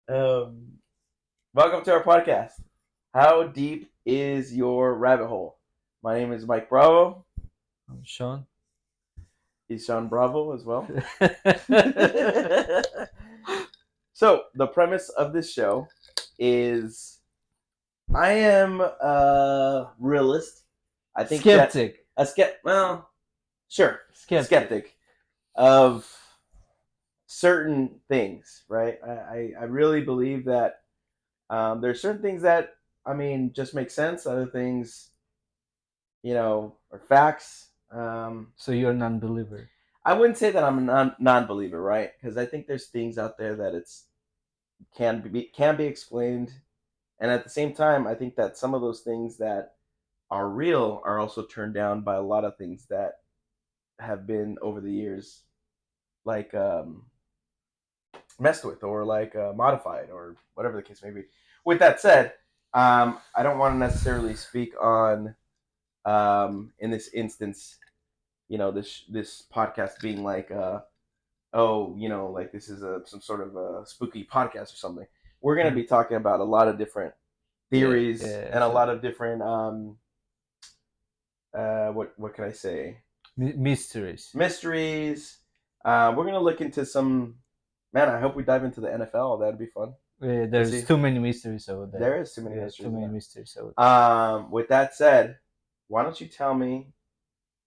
Um, Welcome to our podcast. How deep is your rabbit hole? My name is Mike Bravo. I'm Sean. He's Sean Bravo as well. So the premise of this show is I am a realist. I think that Skeptic. sure, a Skeptic. skeptic of certain things, right? I really believe that there's certain things that just make sense. Other things, are facts. So you're a non-believer. I wouldn't say that I'm a non-believer, right? Because I think there's things out there that it's can be explained, and at the same time, I think that some of those things that are real are also turned down by a lot of things that have been over the years, like messed with or like modified or whatever the case may be. With that said, I don't want to necessarily speak on in this instance, this podcast being like oh, like this is some sort of a spooky podcast or something. We're going to be talking about a lot of different Yeah, theories yeah. and a So lot of different what can I say, mysteries. mysteries. We're going to look into some, man, I hope we dive into the NFL. That'd be fun to There's see. too many mysteries over there. There is too many Yeah, too mysteries in many there. mysteries over there. With that said, why don't you tell me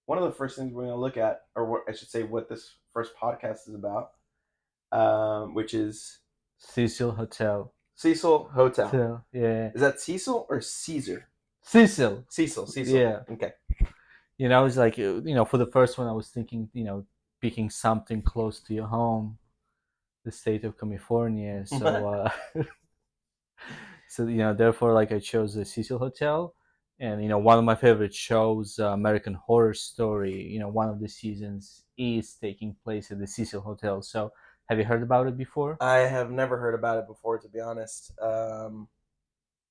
one of the first things we're going to look at, or what I should say, what this first podcast is about, which is Cecil Hotel. Cecil Hotel. So yeah, Is that Cecil or Caesar? Cecil. Cecil. Yeah, Okay. it's like for the first one, I was thinking, picking something close to your home, the state of California. So so therefore, like I chose the Cecil Hotel, and one of my favorite shows, American Horror Story. One of the seasons is taking place at the Cecil Hotel. So have you heard about it before? I have never heard about it before, to be honest.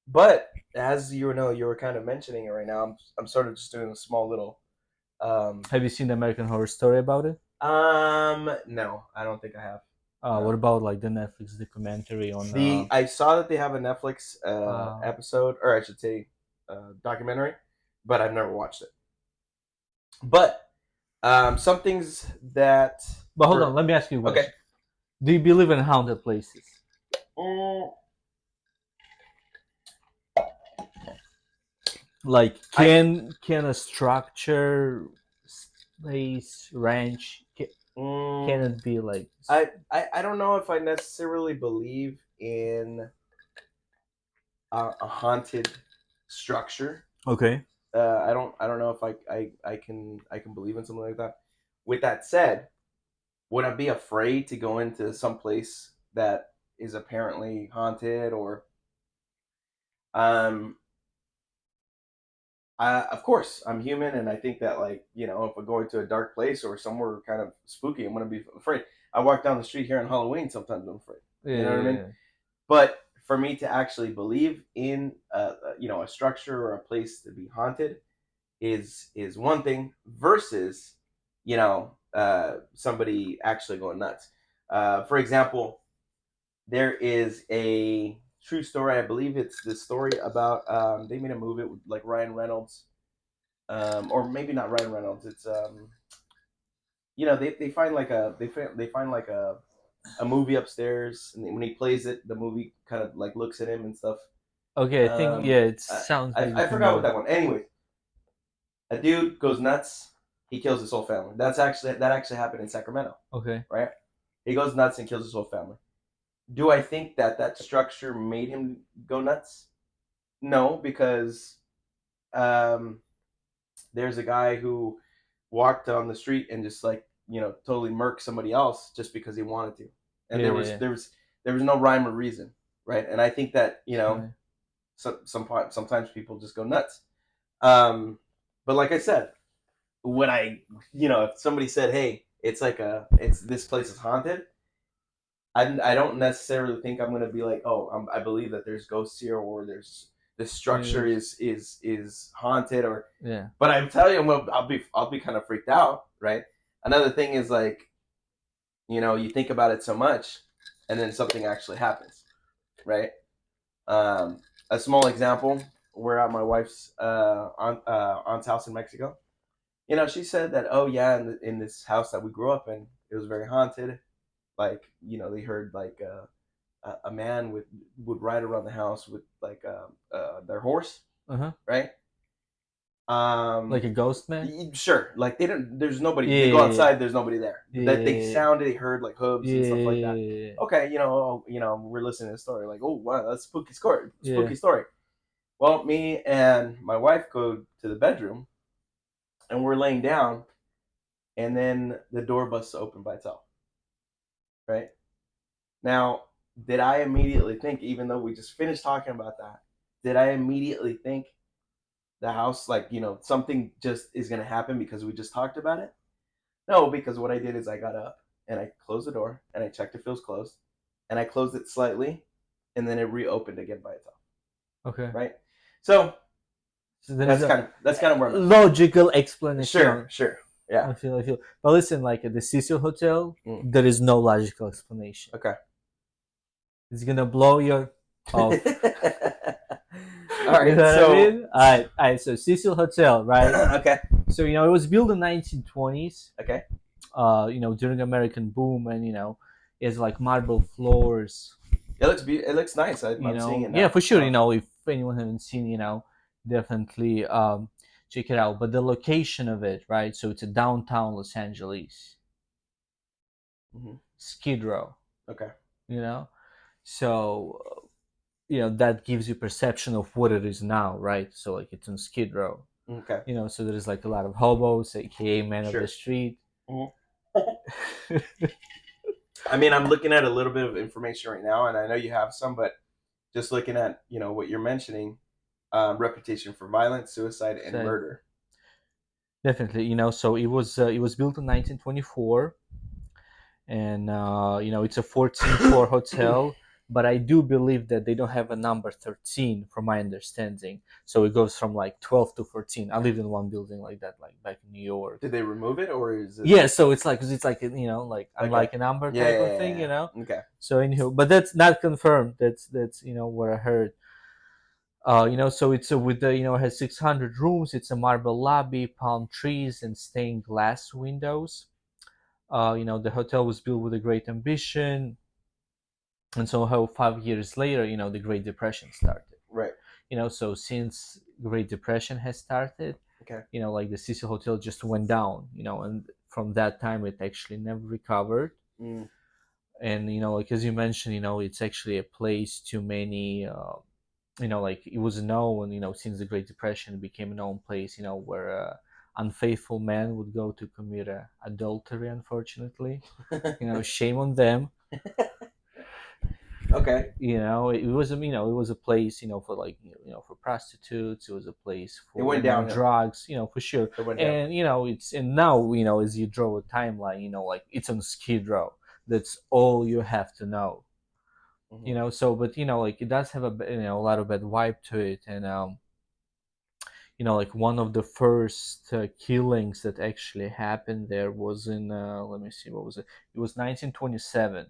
But as you were kind of mentioning it right now. I'm sort of just doing a small little. Um, Have you seen the American Horror Story about it? no, I don't think I have. What No. about like the Netflix documentary on? I saw that they have a Netflix Uh, episode, or I should say, documentary, but I've never watched it. But some things that but hold on, for let me ask you a okay. question. Do you believe in haunted places? Mm, Like, I can a structure, place, ranch, can mm, it be like? I don't know if I necessarily believe in a haunted structure. Okay. I don't know if I can believe in something like that. With that said, would I be afraid to go into some place that is apparently haunted or um of course, I'm human, and I think that, like, if I go into a dark place or somewhere kind of spooky, I'm gonna be afraid. I walk down the street here on Halloween. Sometimes I'm afraid. You know what I mean? Yeah. But for me to actually believe in a structure or a place to be haunted is one thing versus somebody actually going nuts. For example, there is a true story. I believe it's this story about they made a movie with like Ryan Reynolds, or maybe not Ryan Reynolds. It's they find like they find like a movie upstairs, and when he plays it, the movie kind of like looks at him and stuff. Okay, I think Um, yeah, it I, sounds maybe I forgot what familiar. that one. Anyway, a dude goes nuts. He kills his whole family. That actually happened in Sacramento, Okay. right? He goes nuts and kills his whole family. Do I think that that structure made him go nuts? No, because um, there's a guy who walked on the street and just like totally murked somebody else just because he wanted to, and Yeah, there yeah, was yeah. there was there was no rhyme or reason, right? And I think that Right. sometimes people just go nuts. Um, but like I said, when if somebody said, "Hey, it's this place is haunted," I don't necessarily think I'm gonna be like, "Oh, I believe that there's ghosts here, or there's this structure Yes. is haunted," or. Yeah. But I'm telling you, I'll be kind of freaked out, right? Another thing is like, you think about it so much, and then something actually happens. right? Um, a small example: we're at my wife's aunt's house in Mexico. She said that, oh yeah, in this house that we grew up in, it was very haunted. Like, they heard like a man would ride around the house with like their horse, Uh huh. right? Like a ghost man. Sure, like they don't. There's nobody. They go Yeah. outside. There's nobody there. But that they Yeah. sounded. They heard like hooves and stuff like that. Yeah. Okay, we're listening to the story. Like, oh wow, that's a spooky story. Yeah. Spooky story. Well, me and my wife go to the bedroom, and we're laying down, and then the door busts open by itself. Right now, did I immediately think, even though we just finished talking about that, did I immediately think the house, like, something just is gonna happen because we just talked about it? No, because what I did is I got up and I closed the door and I checked if it was closed, and I closed it slightly, and then it reopened again by itself. Okay. Right. So So there is that's kind of where I'm at. logical explanation. Sure. Yeah. I feel. But listen, like at the Cecil Hotel, Mm. there is no logical explanation. Okay. It's gonna blow your off. All right. You know So. what I mean? All right. So Cecil Hotel, right? Okay. So it was built in 1920s. Okay. During American boom, and it has like marble floors. It looks nice. I'm seeing it now. Yeah, for sure. If anyone hasn't seen, definitely check it out. But the location of it, right? So it's a downtown Los Angeles, Skid Row. Okay. So that gives you perception of what it is now, right? So like it's on Skid Row. Okay. So there's like a lot of hobos, aka man of the street. I mean, I'm looking at a little bit of information right now, and I know you have some, but just looking at what you're mentioning, reputation for violence, suicide, and murder. Definitely, so it was built in 1924, and it's a 14-floor hotel. But I do believe that they don't have a number 13, from my understanding. So it goes from like 12 to 14. I lived in one building like that, like back in New York. Did they remove it, or is it? Yeah, so it's like like unlike a number type of thing, Okay. So anywho, but that's not confirmed. That's what I heard. So it's with the it has 600 rooms. It's a marble lobby, palm trees, and stained glass windows. The hotel was built with a great ambition, and so how 5 years later, the Great Depression started. Right. So since Great Depression has started, okay, like the Cecil Hotel just went down, and from that time it actually never recovered. And like as you mentioned, it's actually a place to many. Like it was known, since the Great Depression, it became a known place, where unfaithful men would go to commit adultery. Unfortunately, shame on them. Okay. It was a place, for like for prostitutes. It was a place for it went down drugs, for sure. And it's now as you draw a timeline, like it's on Skid Row. That's all you have to know. So but like it does have a lot of bad vibe to it. And like one of the first killings that actually happened there was in let me see, what was it? It was 1927,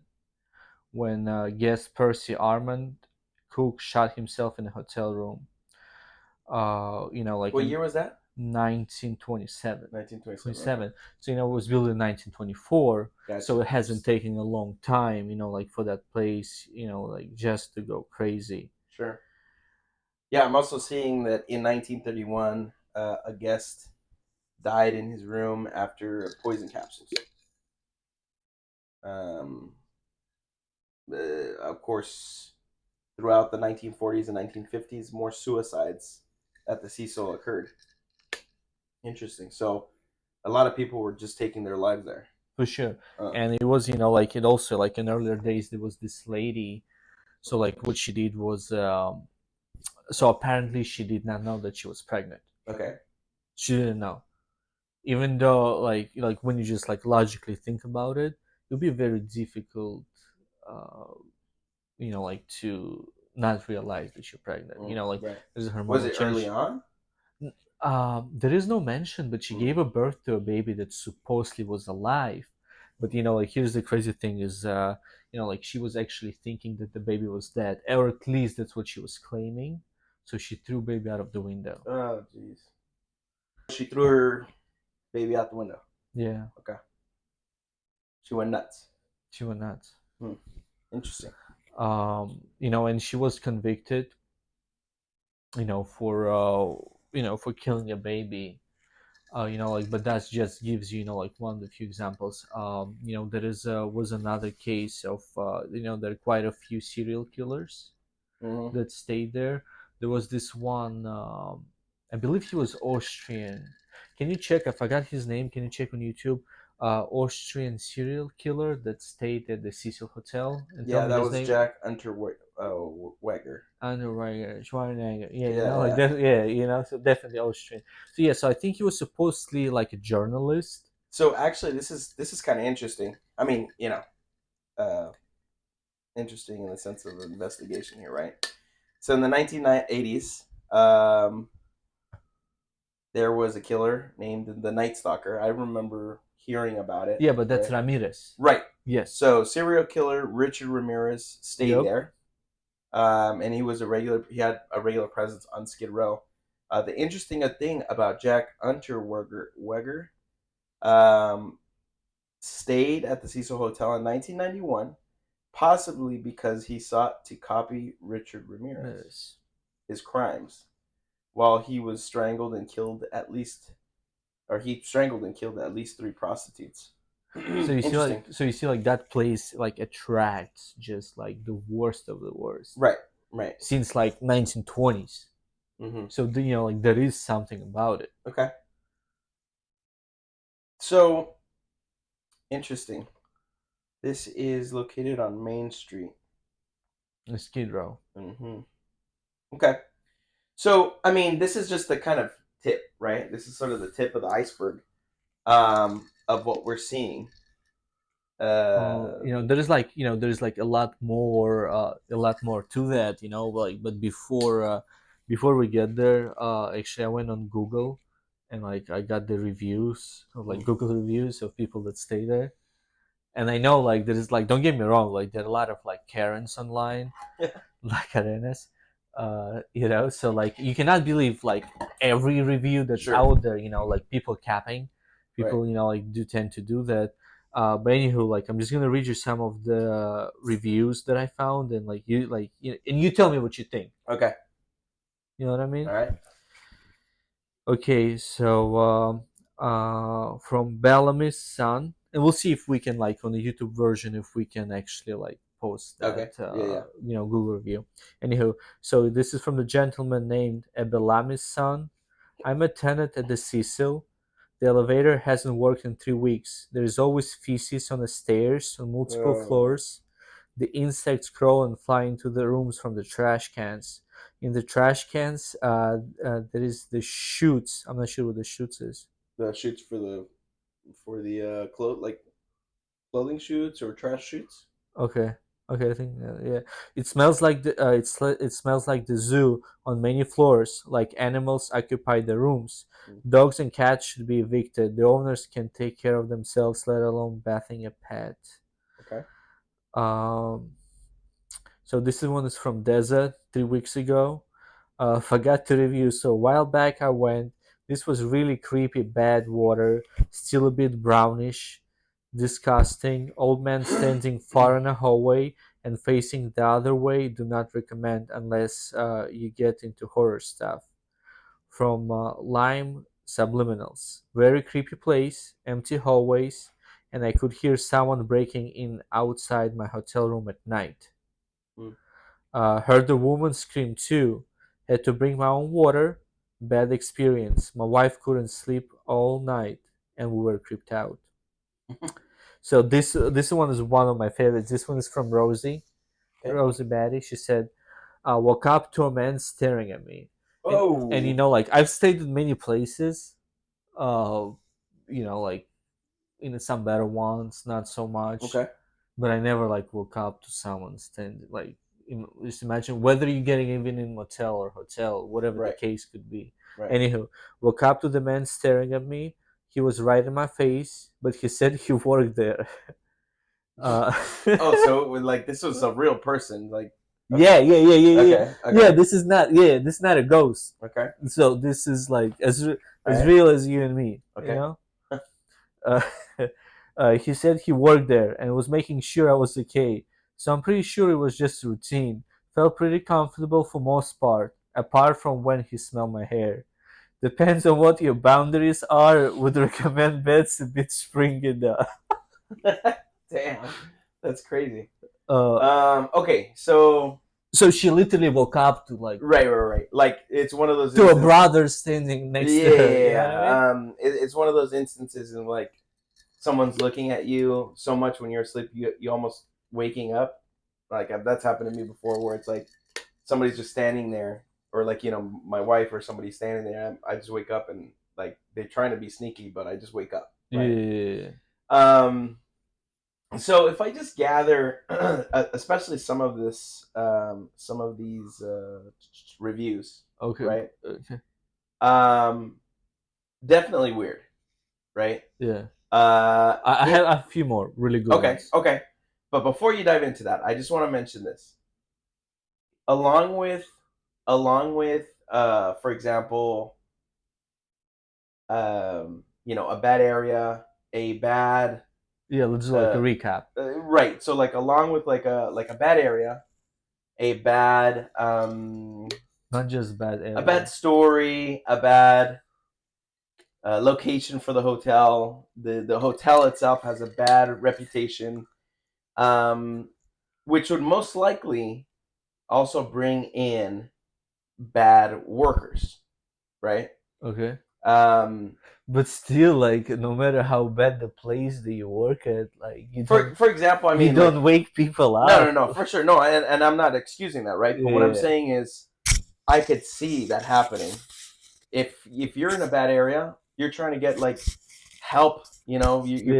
when guest Percy Armand Cook shot himself in a hotel room. Like what year was that? 1927. 1927. Okay. So it was built in 1924. Gotcha. So it hasn't taken a long time, like for that place, like just to go crazy. Sure. Yeah, I'm also seeing that in 1931, a guest died in his room after poison capsules. Of course, throughout the 1940s and 1950s, more suicides at the Cecil occurred. Interesting. So a lot of people were just taking their lives there. For sure. And it was, like it also, like in earlier days, there was this lady. So like what she did was, so apparently she did not know that she was pregnant. Okay. She didn't know. Even though like when you just like logically think about it, it'll be very difficult, like to not realize that you're pregnant. Like right. There's hormonal was it change. Early on? There is no mention, but she gave a birth to a baby that supposedly was alive. But like here's the crazy thing is like she was actually thinking that the baby was dead, or at least that's what she was claiming. So she threw baby out of the window. Oh, jeez. She threw her baby out the window. Yeah, Okay. She went nuts. she went nuts. Hmm. Interesting. And she was convicted, for killing a baby. Like, but that just gives you, like one of the few examples. There is was another case of there are quite a few serial killers Mm-hmm. that stayed there. There was this one, I believe he was Austrian. Can you check? I forgot his name. Can you check on YouTube? Austrian serial killer that stayed at the Cecil Hotel, and tell Yeah, me that his was name. Jack Unterweger. Underwriter, Schwarzenegger. Yeah, Yeah, like yeah. that. Yeah, so definitely Austrian. So yeah, so I think he was supposedly like a journalist. So actually, this is kind of interesting. I mean, interesting in the sense of investigation here, right? So in the 1980s, there was a killer named the Night Stalker. I remember hearing about it. Yeah, but that's Right. Ramirez. Right. Yes. So serial killer Richard Ramirez stayed Yep. there, and he was a regular. He had a regular presence on Skid Row. The interesting thing about Jack Unterweger um, stayed at the Cecil Hotel in 1991, possibly because he sought to copy Richard Ramirez, Yes. his crimes, while he was strangled and killed at least, or he strangled and killed at least 3 prostitutes. So you see, Interesting. that place like attracts just like the worst of the worst Right. Right. since like 1920s. Mm-hmm. So like there is something about it. Okay. So interesting. This is located on Main Street. The Skid Row. Mm-hmm. Okay. So, I mean, this is just the kind of tip, right? This is sort of the tip of the iceberg of what we're seeing. There's like a lot more to that, like, but before we get there, actually I went on Google, and like I got the reviews of like Mm. Google reviews of people that stay there. And I know, like, there is, like, don't get me wrong, like there are a lot of like Karens online, like arenas, so like you cannot believe like every review that's Sure. out there, like people capping, Right. people like do tend to do that. But anywho, like I'm just gonna read you some of the reviews that I found, and and you tell me what you think. Okay. You know what I mean? All right. Okay, so from Bellamy's son, and we'll see if we can, like, on the YouTube version, if we can actually like post that Okay. Yeah. Yeah. Google review. Anywho, so this is from the gentleman named Bellamy's son. I'm a tenant at the Cecil. The elevator hasn't worked in 3 weeks. There is always feces on the stairs on multiple Oh, floors. The insects crawl and fly into the rooms from the trash cans. In the trash cans, there is the chutes. I'm not sure what the chutes is. the shoots for the clothing shoots or trash shoots. Okay, okay, I think yeah. It smells like the zoo on many floors. Like animals occupy the rooms. Mm. Dogs and cats should be evicted. The owners can take care of themselves, let alone bathing a pet. Okay. Um, So this is one is from Desert 3 weeks ago. Forgot to review. So a while back I went. This was really creepy, bad water, still a bit brownish, disgusting. Old man standing far in a hallway and facing the other way. Do not recommend unless you get into horror stuff. From Lime Subliminals. Very creepy place, empty hallways, and I could hear someone breaking in outside my hotel room at night. Mm. Heard the woman scream too. Had to bring my own water. Bad experience. My wife couldn't sleep all night, and we were creeped out. So this one is one of my favorites. This one is from Rosie. Okay. Rosie Batty. She said, "Woke up to a man staring at me," and Oh. like I've stayed in many places. Uh, like in some better ones, not so much. Okay. But I never like woke up to someone stand like just imagine whether you're getting even in motel or hotel, whatever the Right. case could be. Right. Anywho, woke up to the man staring at me. He was right in my face, but he said he worked there. Uh, Oh, so it was like this was a real person. Like, yeah, okay, yeah, yeah, yeah, yeah, okay, yeah. okay, This is not a ghost. okay, So this is like all as right, real as you and me. You okay. know. Uh, he said he worked there and was making sure I was okay. So I'm pretty sure it was just routine. Felt pretty comfortable for most part, apart from when he smelled my hair. Depends on what your boundaries are. Would recommend beds a bit spring in the. Damn, that's crazy. Uh, Okay, so so she literally woke up to right. Like it's one of those to a instances. brother standing Yeah, next to yeah, her. yeah, You know what I mean? yeah. It's one of those instances in like someone's looking at you so much when you're asleep, you almost waking up. Like that's happened to me before, where it's like somebody's just standing there, or like my wife or somebody standing there. I just wake up and like they're trying to be sneaky, but I just wake up, right? Yeah. Um, so if I just gather, especially some of these reviews, Okay. right? Okay. Um, definitely weird, right? Yeah. I have It a few more really good okay, ones. okay. But before you dive into that, I just want to mention this. Along with, for example, a bad area, a bad, Yeah, let's do like a uh, recap. right. So like along with like a bad area, a bad, Not just bad a bad area. story, a bad location for the hotel. The hotel itself has a bad reputation, um, which would most likely also bring in bad workers, right? Okay. Um, But still, like, no matter how bad the place that you work at, like, for example, I you mean, like, don't wake people no, up. no, for sure, no, and I'm not excusing that, right? But what I'm Yeah. saying is, I could see that happening. If you're in a bad area, you're trying to get like help. You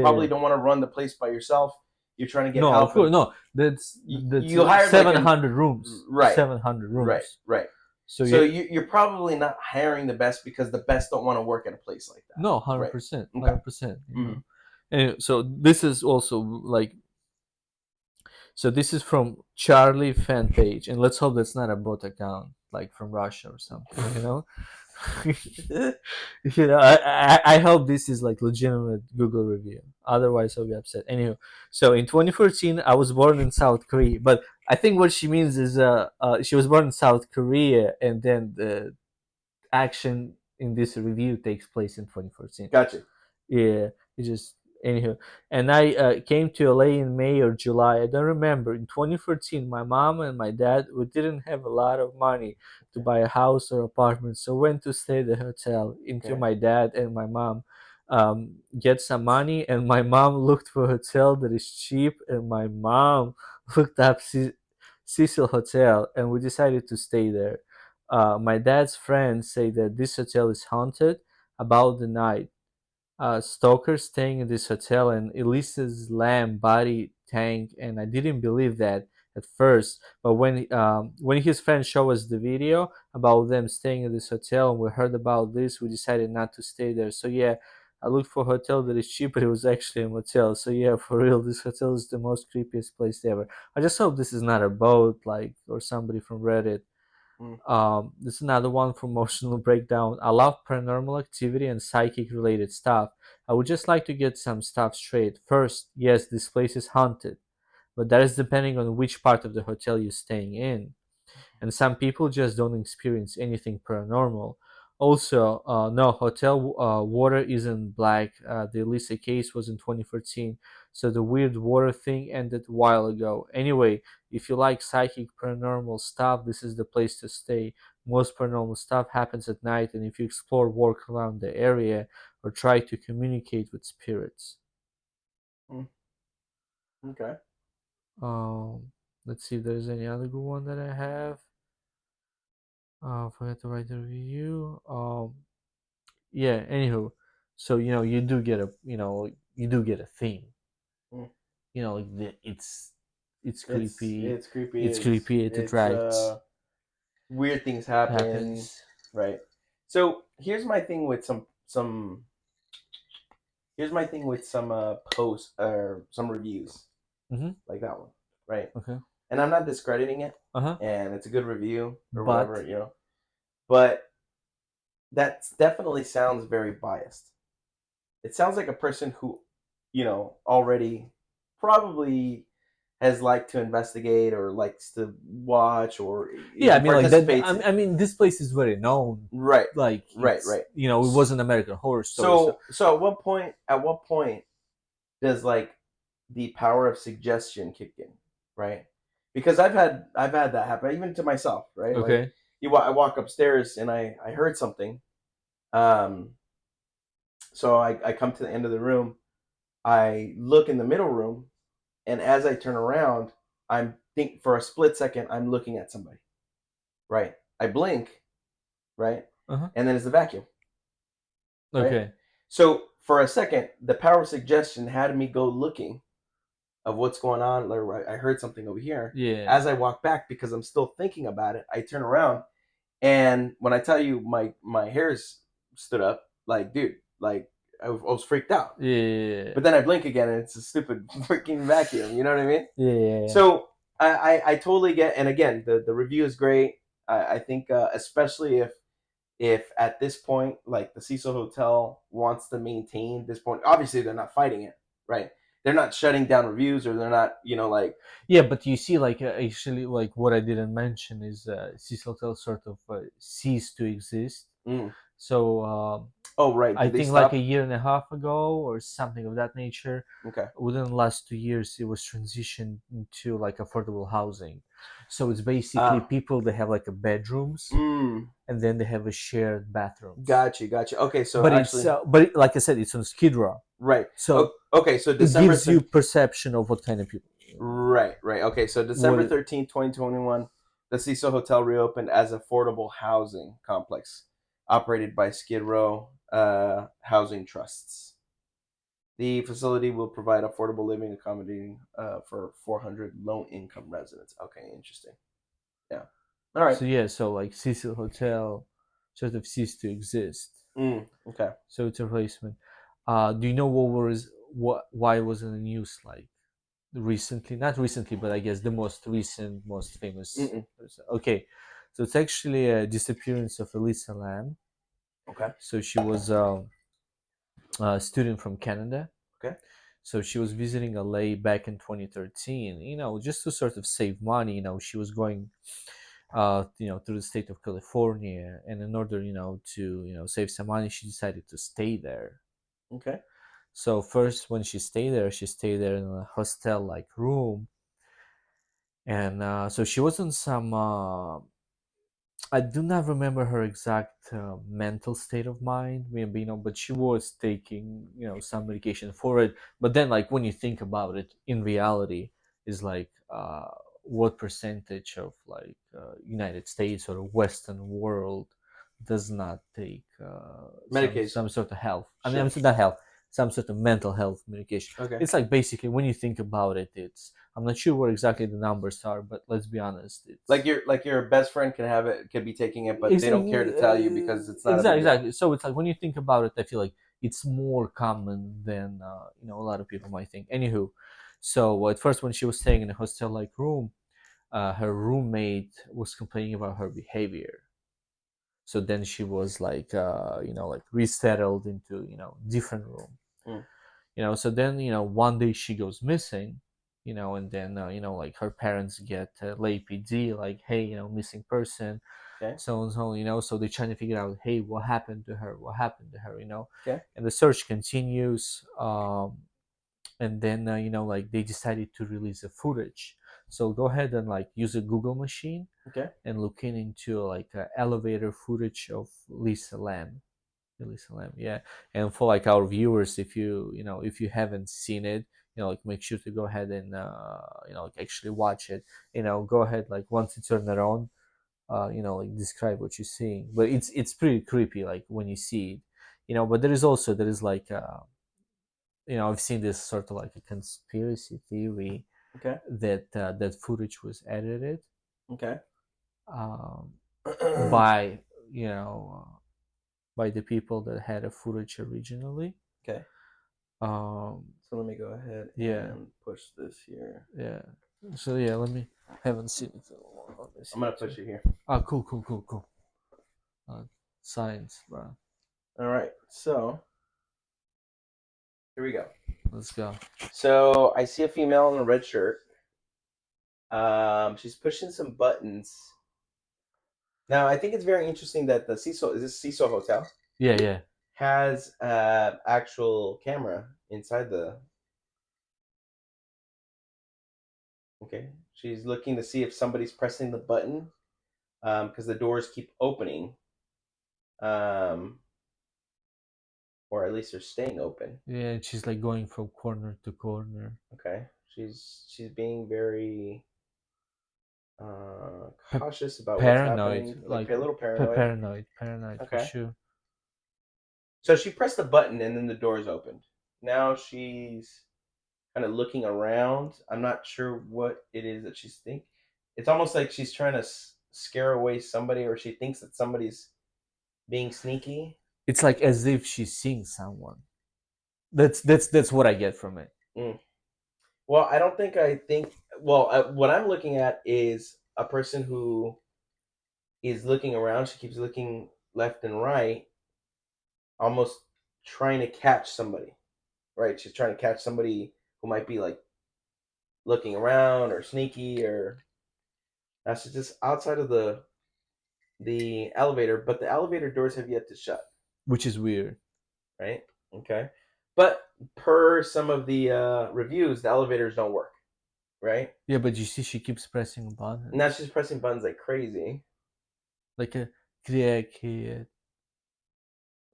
probably Yeah. don't want to run the place by yourself. You're trying to get No, of help, course, and no. That's you hired like an 700 rooms. right, 700 right, rooms. right. So So yeah, you're probably not hiring the best because the best don't want to work at a place like that, no, right? 100%, Okay. 100%. You Mm-hmm. know. And so this is also like, so this is from Charlie fan page, and let's hope that's not a bot account, like from Russia or something. You know. I hope this is like legitimate Google review. Otherwise, I'll be upset. Anyway, so in 2014, I was born in South Korea, but I think what she means is she was born in South Korea, and then the action in this review takes place in 2014. Gotcha. Yeah, it just anywho. And I came to LA in May or July. I don't remember. In 2014, my mom and my dad we didn't have a lot of money to Okay. buy a house or apartment, so went to stay at the hotel. Until Okay. my dad and my mom get some money, and my mom looked for a hotel that is cheap, and my mom looked up Cecil Hotel, and we decided to stay there. My dad's friends say that this hotel is haunted about the night. Stoker staying in this hotel and Elisa's lamb body tank, and I didn't believe that at first. But when his friends showed us the video about them staying in this hotel and we heard about this, we decided not to stay there. So yeah, I looked for a hotel that is cheap, but it was actually a motel. So yeah, for real, this hotel is the most creepiest place ever. I just hope this is not a boat, like, or somebody from Reddit. Mm. This is another one for emotional breakdown. I love paranormal activity and psychic related stuff. I would just like to get some stuff straight. First, yes, this place is haunted, but that is depending on which part of the hotel you're staying in, and some people just don't experience anything paranormal. Also, no, hotel water isn't black. The Elisa case was in 2014, so the weird water thing ended a while ago. Anyway, if you like psychic paranormal stuff, this is the place to stay. Most paranormal stuff happens at night, and if you explore, walk around the area, or try to communicate with spirits. Mm. Okay. Um, let's see if there's any other good one that I have. Forgot to write the review. Yeah. Anywho, so you do get a theme. Mm. Like it's It's creepy. it's creepy. It's It's creepy. It it's attracts weird things happen, happens. right? So here's my thing with some here's my thing with some posts or some reviews Mm-hmm. like that one, right? Okay. And I'm not discrediting it, Uh-huh. and it's a good review or whatever, But But that definitely sounds very biased. It sounds like a person who, already probably has liked to investigate or likes to watch or yeah, I even mean, like that. participates. I mean, this place is very known. Right, Like right, it's right. it was an American Horror Story. So So at what point does like the power of suggestion kick in, right? Because I've had that happen even to myself, right? Like okay. I walk upstairs and I heard something. Um, so I come to the end of the room. I look in the middle room, and as I turn around, I'm think for a split second I'm looking at somebody, right? I blink, right, Uh huh. and then it's the vacuum, right? Okay. So for a second, the power of suggestion had me go looking of what's going on. Like, I heard something over here. Yeah. As I walk back, because I'm still thinking about it, I turn around, and when I tell you my hairs stood up, like dude, like I was freaked out. Yeah. But then I blink again, and it's a stupid freaking vacuum. You know what I mean? Yeah. So I totally get. And again, the review is great. I think especially if at this point, like the Cecil Hotel wants to maintain this point, obviously they're not fighting it, right? They're not shutting down reviews, or they're not, like. Yeah, but you see, like actually, like what I didn't mention is Cecil Hotel sort of ceased to exist. Mm. So Oh, right. I Did they think like a stop? year and a half ago or something of that nature. Okay. Within the last 2 years, it was transitioned into like affordable housing. So it's basically Ah. people that have like a bedrooms Mm. and then they have a shared bathrooms. Got you. Got you. Okay. So But it's actually, like I said, it's on Skid Row, right. so Okay. So it December gives you 13th. perception of what kind of people. Right. Right. Okay. So What? December 13th, 2021, the Cecil Hotel reopened as affordable housing complex operated by Skid Row Housing Trusts. The facility will provide affordable living accommodating for 400 low-income residents. Okay, interesting. Yeah. All right. So yeah, so like Cecil Hotel sort of ceased to exist. Okay. So it's a replacement. Do you know what why it was in the news like recently? Not recently, but I guess the most recent, most famous. Mm-mm. Okay, so it's actually a disappearance of Elisa Lam. Okay. So she was a student from Canada. Okay. So she was visiting LA back in 2013. Just to sort of save money. She was going through the state of California, and in order, to save some money, she decided to stay there. Okay. So first, when she stayed there in a hostel-like room, and so she was in some. I do not remember her exact mental state of mind, maybe, but she was taking, some medication for it. But then, like when you think about it, in reality, is like what percentage of like United States or Western world does not take Medication. some sort of health? I mean, Sure. I'm saying not health, some sort of mental health medication. Okay. It's like basically when you think about it, it's I'm not sure what exactly the numbers are, but let's be honest, Like it's your best friend can have it, could be taking it, but they don't care to tell you because it's not a Exactly, big deal. exactly. So it's like when you think about it, I feel like it's more common than a lot of people might think. Anywho, so at first when she was staying in a hostel-like room, her roommate was complaining about her behavior. So then she was like, like resettled into different room. Mm. So then one day she goes missing. And then like her parents get LAPD, like, hey, missing person, Okay. so and so, so they're trying to figure out, hey, what happened to her, Okay. and the search continues. And then like they decided to release the footage. So go ahead and like use a Google machine Okay. and looking into like elevator footage of Lisa Lam. Lisa Lam, yeah. And for like our viewers, if you haven't seen it, like make sure to go ahead and like actually watch it. Go ahead, like once you turn it on, like describe what you're seeing. But it's pretty creepy, like when you see it. But there is like I've seen this sort of like a conspiracy theory Okay. that that footage was edited Okay. um, by you know by the people that had a footage originally. Okay. Um, So let me go ahead yeah, and push this here. yeah. So yeah, let me haven't seen it. Let me I'm see gonna it push too. it here. Ah, cool, cool, cool, cool. Uh, Science, bro. All right. So here we go. Let's go. So I see a female in a red shirt. She's pushing some buttons. Now I think it's very interesting that the Cecil is this Cecil Hotel Yeah, yeah. has actual camera inside the. Okay, she's looking to see if somebody's pressing the button because the doors keep opening, um, or at least they're staying open. Yeah, and she's like going from corner to corner. Okay, she's being very uh, Pa- cautious about what's Paranoid, happening, like like a little paranoid. paranoid for Okay, sure. so she pressed the button and then the doors opened. Now she's kind of looking around. I'm not sure what it is that she's thinking. It's almost like she's trying to scare away somebody, or she thinks that somebody's being sneaky. It's like as if she's seeing someone. That's what I get from it. Mm. Well, I don't think I think. Well, what I'm looking at is a person who is looking around. She keeps looking left and right, almost trying to catch somebody. Right? She's trying to catch somebody who might be like looking around or sneaky, or that's just outside of the elevator. But the elevator doors have yet to shut. Which is weird. Right? Okay. But per some of the reviews, the elevators don't work. Right? Yeah, but you see, she keeps pressing Now buttons she's pressing buttons like crazy. like a crackhead,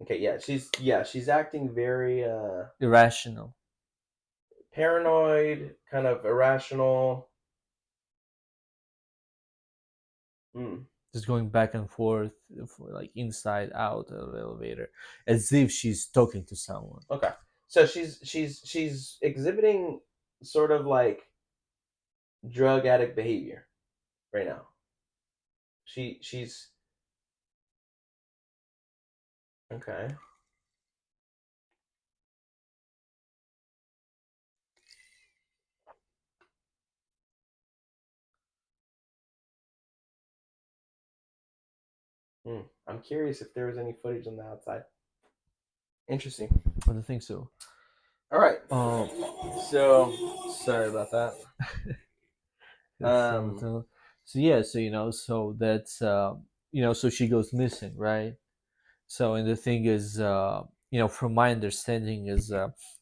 Okay, she's acting very irrational. paranoid, kind of irrational. Hmm. Just going back and forth, like inside out of the elevator, as if she's talking to someone. Okay, so she's exhibiting sort of like drug addict behavior right now. She's okay. Hmm. I'm curious if there was any footage on the outside. Interesting. I don't think so. All right. Um, So sorry about that. so, so yeah, so so that's so she goes missing, right? So and the thing is, from my understanding, is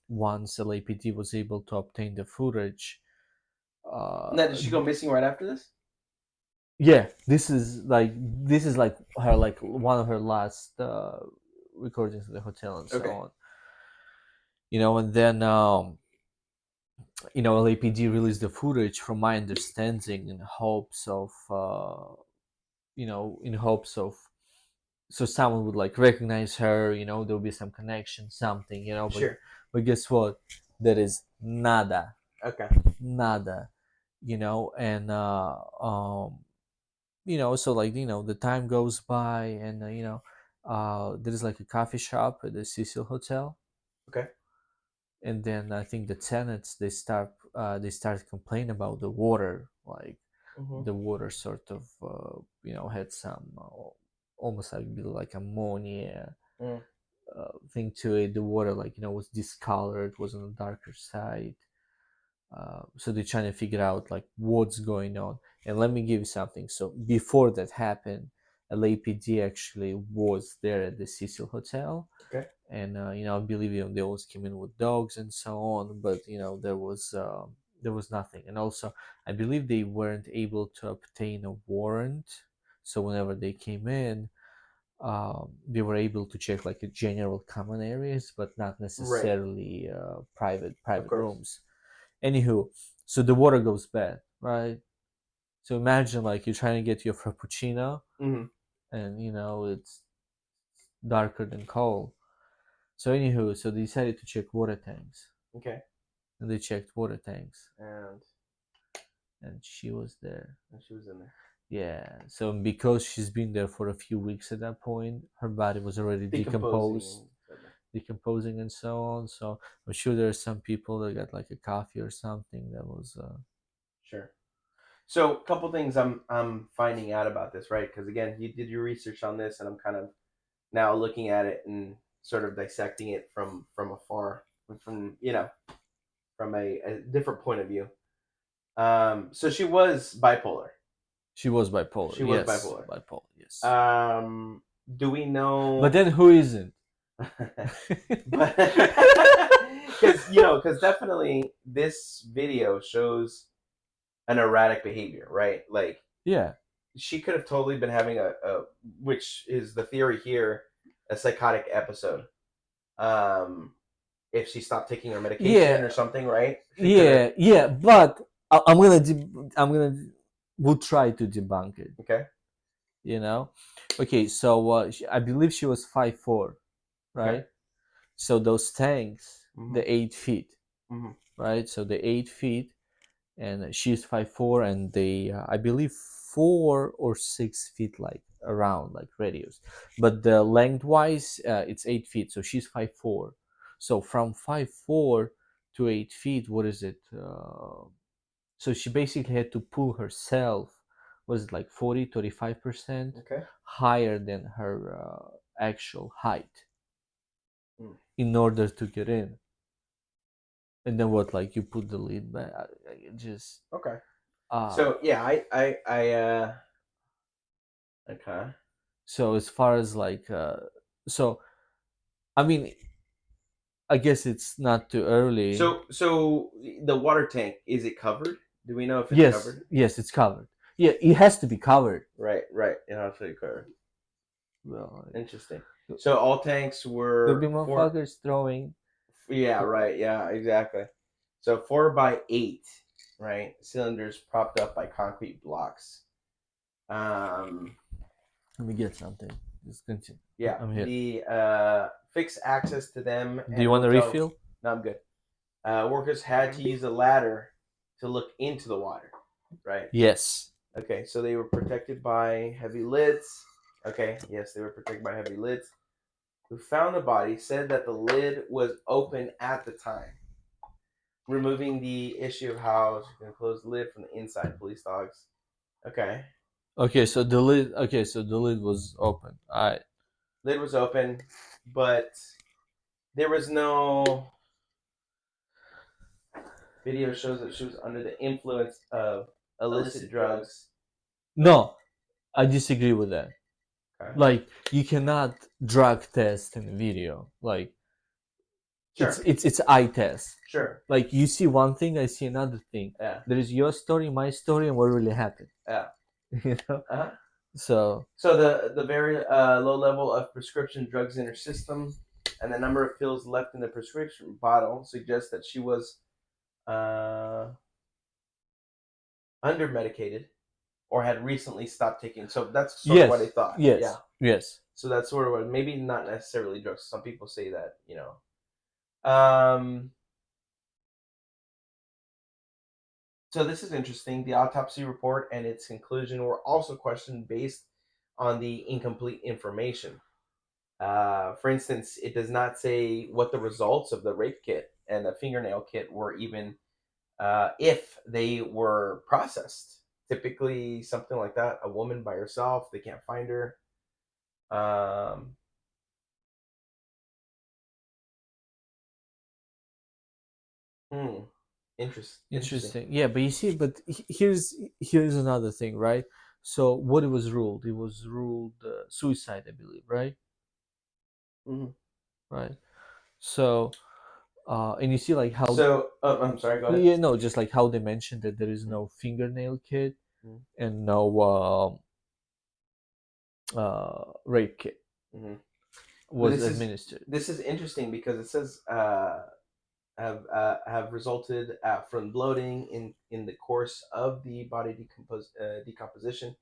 once LAPD was able to obtain the footage, Now, did she go missing right after this? yeah, this is like her like one of her last recordings of the hotel and so Okay. on. And then LAPD released the footage, from my understanding, in hopes of so someone would like recognize her. There would be some connection, something. Sure. But guess what? There is nada, Okay. nada. And so like the time goes by, and there's like a coffee shop at the Cecil Hotel, Okay. and then I think the tenants, they start complaining about the water, like Mm-hmm. the water sort of had some almost like ammonia Mm. thing to it. The water, like was discolored, was on the darker side. So they're trying to figure out like what's going on. And let me give you something. So before that happened, LAPD actually was there at the Cecil Hotel, Okay. and I believe they always came in with dogs and so on. But there was nothing. And also, I believe they weren't able to obtain a warrant. So whenever they came in, they were able to check like a general common areas, but not Right. necessarily private Of private course. rooms. Anywho, so the water goes bad, right? So imagine like you're trying to get your frappuccino, Mm-hmm. and it's darker than coal. So anywho, so they decided to check water tanks, Okay. and they checked water tanks, And and she was there. she was in there. Yeah. So because she's been there for a few weeks at that point, her body was already Decomposing decomposed. and stuff. decomposing and so on. So I'm sure there are some people that got like a coffee or something that was. Sure. So, a couple things I'm finding out about this, right? Because again, you did your research on this, and I'm kind of now looking at it and sort of dissecting it from afar, from from a different point of view. So she was bipolar. She was bipolar. She was Yes, bipolar. bipolar. Yes. Do we But know? then who isn't? But because definitely this video shows an erratic behavior, right? Like Yeah. she could have totally been having a which is the theory here, a psychotic episode. Um, if she stopped taking her medication Yeah. or something, right? She could have. Yeah. Yeah. But I'm gonna. I'm gonna. We'll try to debunk it. Okay. You know. Okay. So I believe she was 5'4", Okay. right? So those tanks, Mm-hmm. the 8 feet, Mm-hmm. right? So the 8 feet, and she's 5'4", and they, I believe, 4 or 6 feet, like around, like radius. But the lengthwise, it's 8 feet. So she's 5'4". So from 5'4" to 8 feet, what is it? So she basically had to pull herself. Was it like 40, 35% Okay. higher than her actual height Mm. in order to get in? And then what? Like you put the lid back? Just Okay. uh So yeah, okay. so as far as like so I mean, I guess it's not too early. So the water tank, is it covered? Do we know if it's Yes, covered? yes, it's covered. Yeah, it has to be covered. Right. Right. It has to be covered. Well, Interesting. So all tanks there'll be were four. motherfuckers throwing. Yeah. Right. Yeah. Exactly. So 4 by 8, right? Cylinders propped up by concrete blocks. Um, Let me get something. Just continue. yeah. I'm here. The fixed access to them Do and you want a hotel. refill? No, I'm good. Workers had to use a ladder to look into the water, right? Yes. Okay, so they were protected by heavy lids. Okay, yes, they were protected by heavy lids. Who found the body said that the lid was open at the time, removing the issue of how she can close the lid from the inside. Police dogs. Okay, Okay, so the lid. Okay, so the lid was open. Alright. lid was open, but there was no video shows that she was under the influence of illicit drugs. No, I disagree with that. Okay. Like you cannot drug test in a video. Like it's Sure, it's eye test. sure. Like you see one thing, I see another thing. Yeah, There is your story, my story, and what really happened. yeah. You know. Uh-huh. So So the very low level of prescription drugs in her system and the number of pills left in the prescription bottle suggests that she was uh, under medicated or had recently stopped taking. So that's sort of what I yes, thought. Yeah. yes, yes. So that's sort of what maybe not necessarily drugs. Some people say that. So this is interesting. The autopsy report and its conclusion were also questioned based on the incomplete information. For instance, it does not say what the results of the rape kit and the fingernail kit were, even if they were processed. Typically, something like that, a woman by herself, they can't find her. Um, hmm, interesting. Interesting. Yeah, but you see, but here's another thing, right? So what it was ruled? It was ruled suicide, I believe, right? Mhm. Right. So and you see like how So, I'm sorry. Go ahead. yeah, no, just like how they mentioned that there is no fingernail kit Mhm. and no rape kit Mhm. But was administered. this is interesting because it says have resulted from bloating in the course of the body decomposition,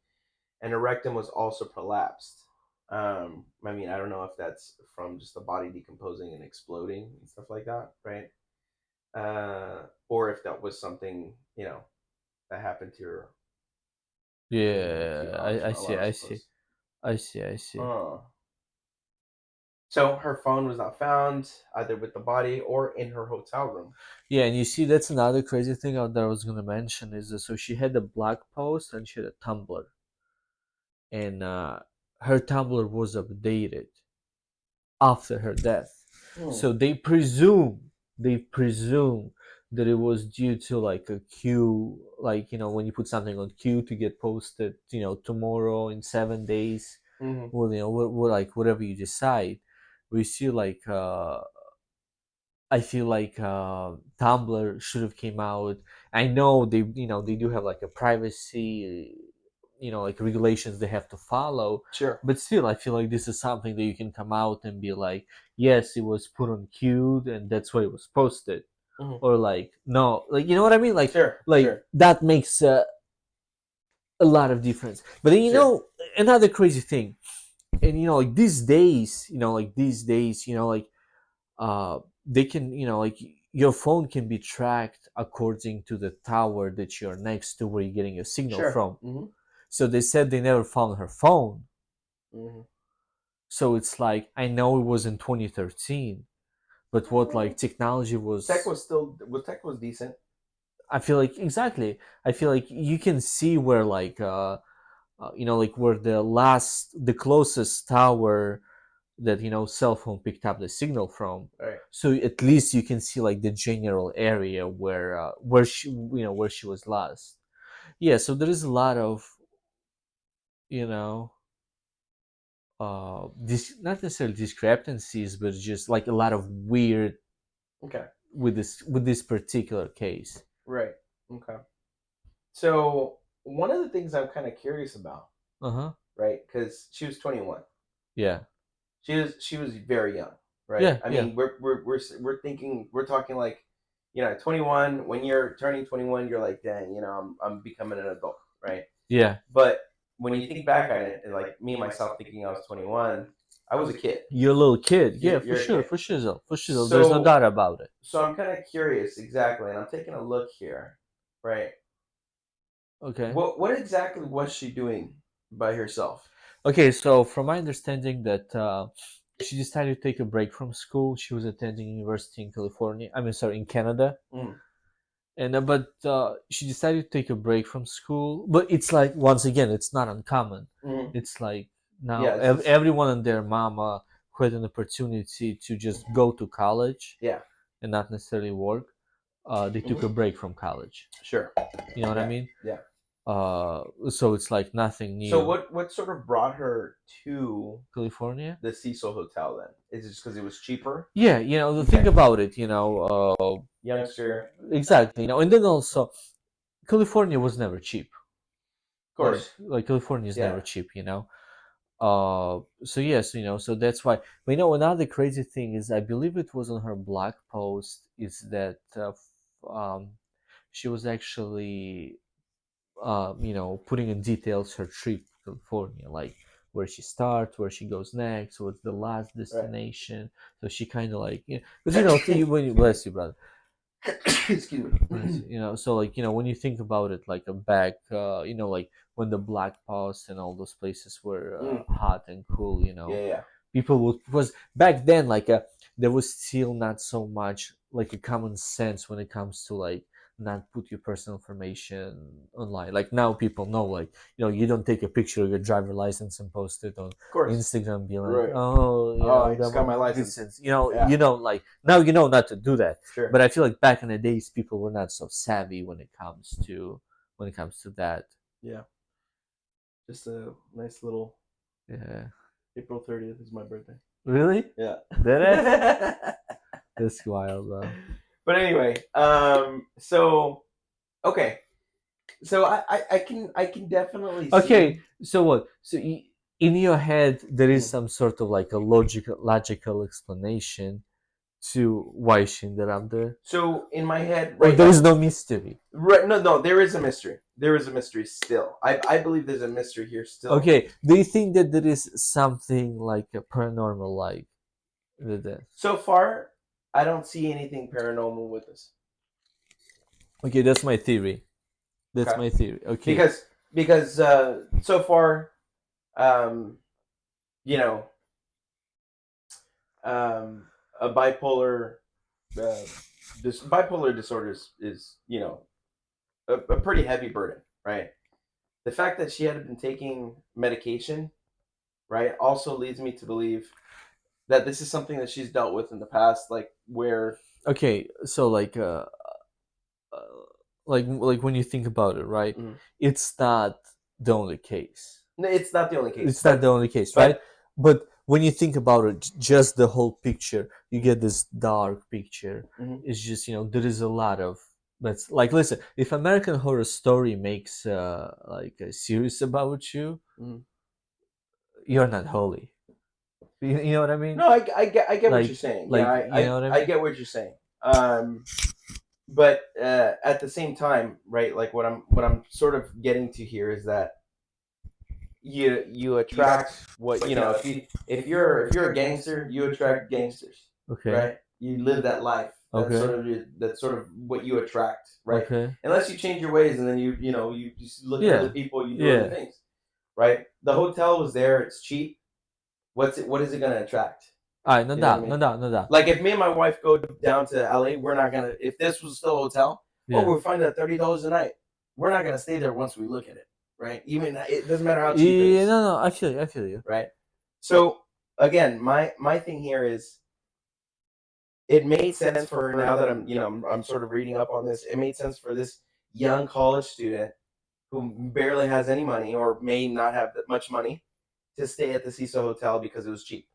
and her rectum was also prolapsed. I mean, I don't know if that's from just the body decomposing and exploding and stuff like that, right? Or if that was something that happened to your to Yeah, your I optional. see, I I see, suppose. I see, I see. Huh. So her phone was not found either with the body or in her hotel room. Yeah, and you see, that's another crazy thing that I was gonna mention is that, so she had a blog post and she had a Tumblr, and her Tumblr was updated after her death. Hmm. So they presume that it was due to like a queue, like when you put something on queue to get posted, tomorrow in 7 days, Hmm. well, like whatever you decide. We see like I feel like Tumblr should have came out. I know they do have like a privacy, like regulations they have to follow, Sure. but still, I feel like this is something that you can come out and be like, yes, it was put on queued, and that's why it was posted, Hmm. or like no, like you know what I mean, Sure. like Sure. that makes a lot of difference. But then Sure. another crazy thing, and like these days, like they can like your phone can be tracked according to the tower that you're next to where you're getting a signal Sure. from. Hmm. So they said they never found her phone. Hmm. So it's like, I know it was in 2013, but what like technology Tech was. was still was tech was decent. I feel like, exactly, I feel like you can see where like like where the closest tower that cell phone picked up the signal from. Right. So at least you can see like the general area where she where she was last. Yeah, so there is a lot of you know this, not necessarily discrepancies, but just like a lot of weird Okay. with this particular case. Right. Okay. So one of the things I'm kind of curious about, Uh-huh. right? Because she was 21. Yeah. She was very young, right? Yeah. I Yeah. mean, we're thinking we're talking like, 21. When you're turning 21, you're like, dang, I'm becoming an adult, right? Yeah. But when you think back on it, and like me and myself thinking I was 21, I was a kid. You're a little kid. Yeah, for You're a sure. kid. For sure. For sure. There's no So doubt about it. so I'm kind of curious, exactly, and I'm taking a look here, right? Okay. What exactly was she doing by herself? Okay, so from my understanding that she decided to take a break from school. She was attending university in California. I mean, sorry, in Canada. Mm, And but she decided to take a break from school. But it's like, once again, it's not uncommon. mm, It's like yeah, now this is everyone and their mama who had an opportunity to just go to college yeah, and not necessarily work, they took a hmm, break from college. sure, You know what I yeah, mean? yeah. So it's like nothing So new. what sort of brought her to California. the Cecil Hotel then? Is it just because it was cheaper? Yeah, the thing Okay, about it, youngster, exactly, and then also California was never cheap. of Like course. California is never Yeah, cheap. So yes, so that's why. But another crazy thing is, I believe it was on her blog post, is that she was actually putting in details her trip to California, like where she starts, where she goes next, what's the last right. destination. So she kind of like, because when you, bless you, brother. Excuse Nice. me. So like, when you think about it, like a back, like when the Black Past and all those places were Mm, hot and cool, yeah, yeah, people would, because back then, like, there was still not so much like a common sense when it comes to like not put your personal information online. Like now, people know, like, you don't take a picture of your driver license and post it on of course. Instagram, be like, Right. oh, Oh, I the just got my long license. distance. Yeah, Like now not to do that. sure. But I feel like back in the days, people were not so savvy when it comes to that. Yeah, just a nice little Yeah. April 30th is my birthday. Really? Yeah. Did it? That's wild, bro. But anyway, so okay, so I can definitely see. Okay, so what? So in your head, there is Mm. some sort of like a logical explanation to why she ended up there, So in my head or right there is now, no mystery. right? No, no, there is a mystery. There is a mystery still. I believe there's a mystery here still. Okay, do you think that there is something like a paranormal, like with that? So far, I don't see anything paranormal with this. Okay, that's my theory. That's Okay, my theory. Okay. because so far, um, you know, a bipolar uh, this bipolar disorder is a pretty heavy burden, right? The fact that she had been taking medication, right, also leads me to believe that this is something that she's dealt with in the past, like where Okay, so uh, like when you think about it, right? mm, It's not the only case. it's not the only case, It's not the only case, right? but But when you think about it, just the whole picture, you get this dark picture. mhm, It's just there is a lot of. That's like, listen, if American Horror Story makes like a series about you, mhm. you're not holy. You know what I mean? No, I get what you're saying. Yeah, You know what I I mean? get what you're saying. But at the same time, right? Like what I'm sort of getting to here is that you attract what you know. If you're a gangster, you attract gangsters, Okay. right? You live that life. Okay. That's sort of what you attract, right? Okay. Unless you change your ways and then you just look at other Yeah. people, you do other Yeah. things, right? The hotel was there. It's cheap. What is it going to attract? All right. No You know what I doubt. mean? No doubt. No doubt. Like if me and my wife go down to LA, we're not gonna. If this was still a hotel, oh, Yeah. we're finding at $30 a night. We're not gonna stay there once we look at it, right? Even it doesn't matter how cheap it Yeah. is, No. No. I feel you. I feel you. right? So again, my thing here is it made sense for her now that I'm sort of reading up on this. It made sense for this young college student who barely has any money or may not have that much money to stay at the Cecil Hotel because it was cheap.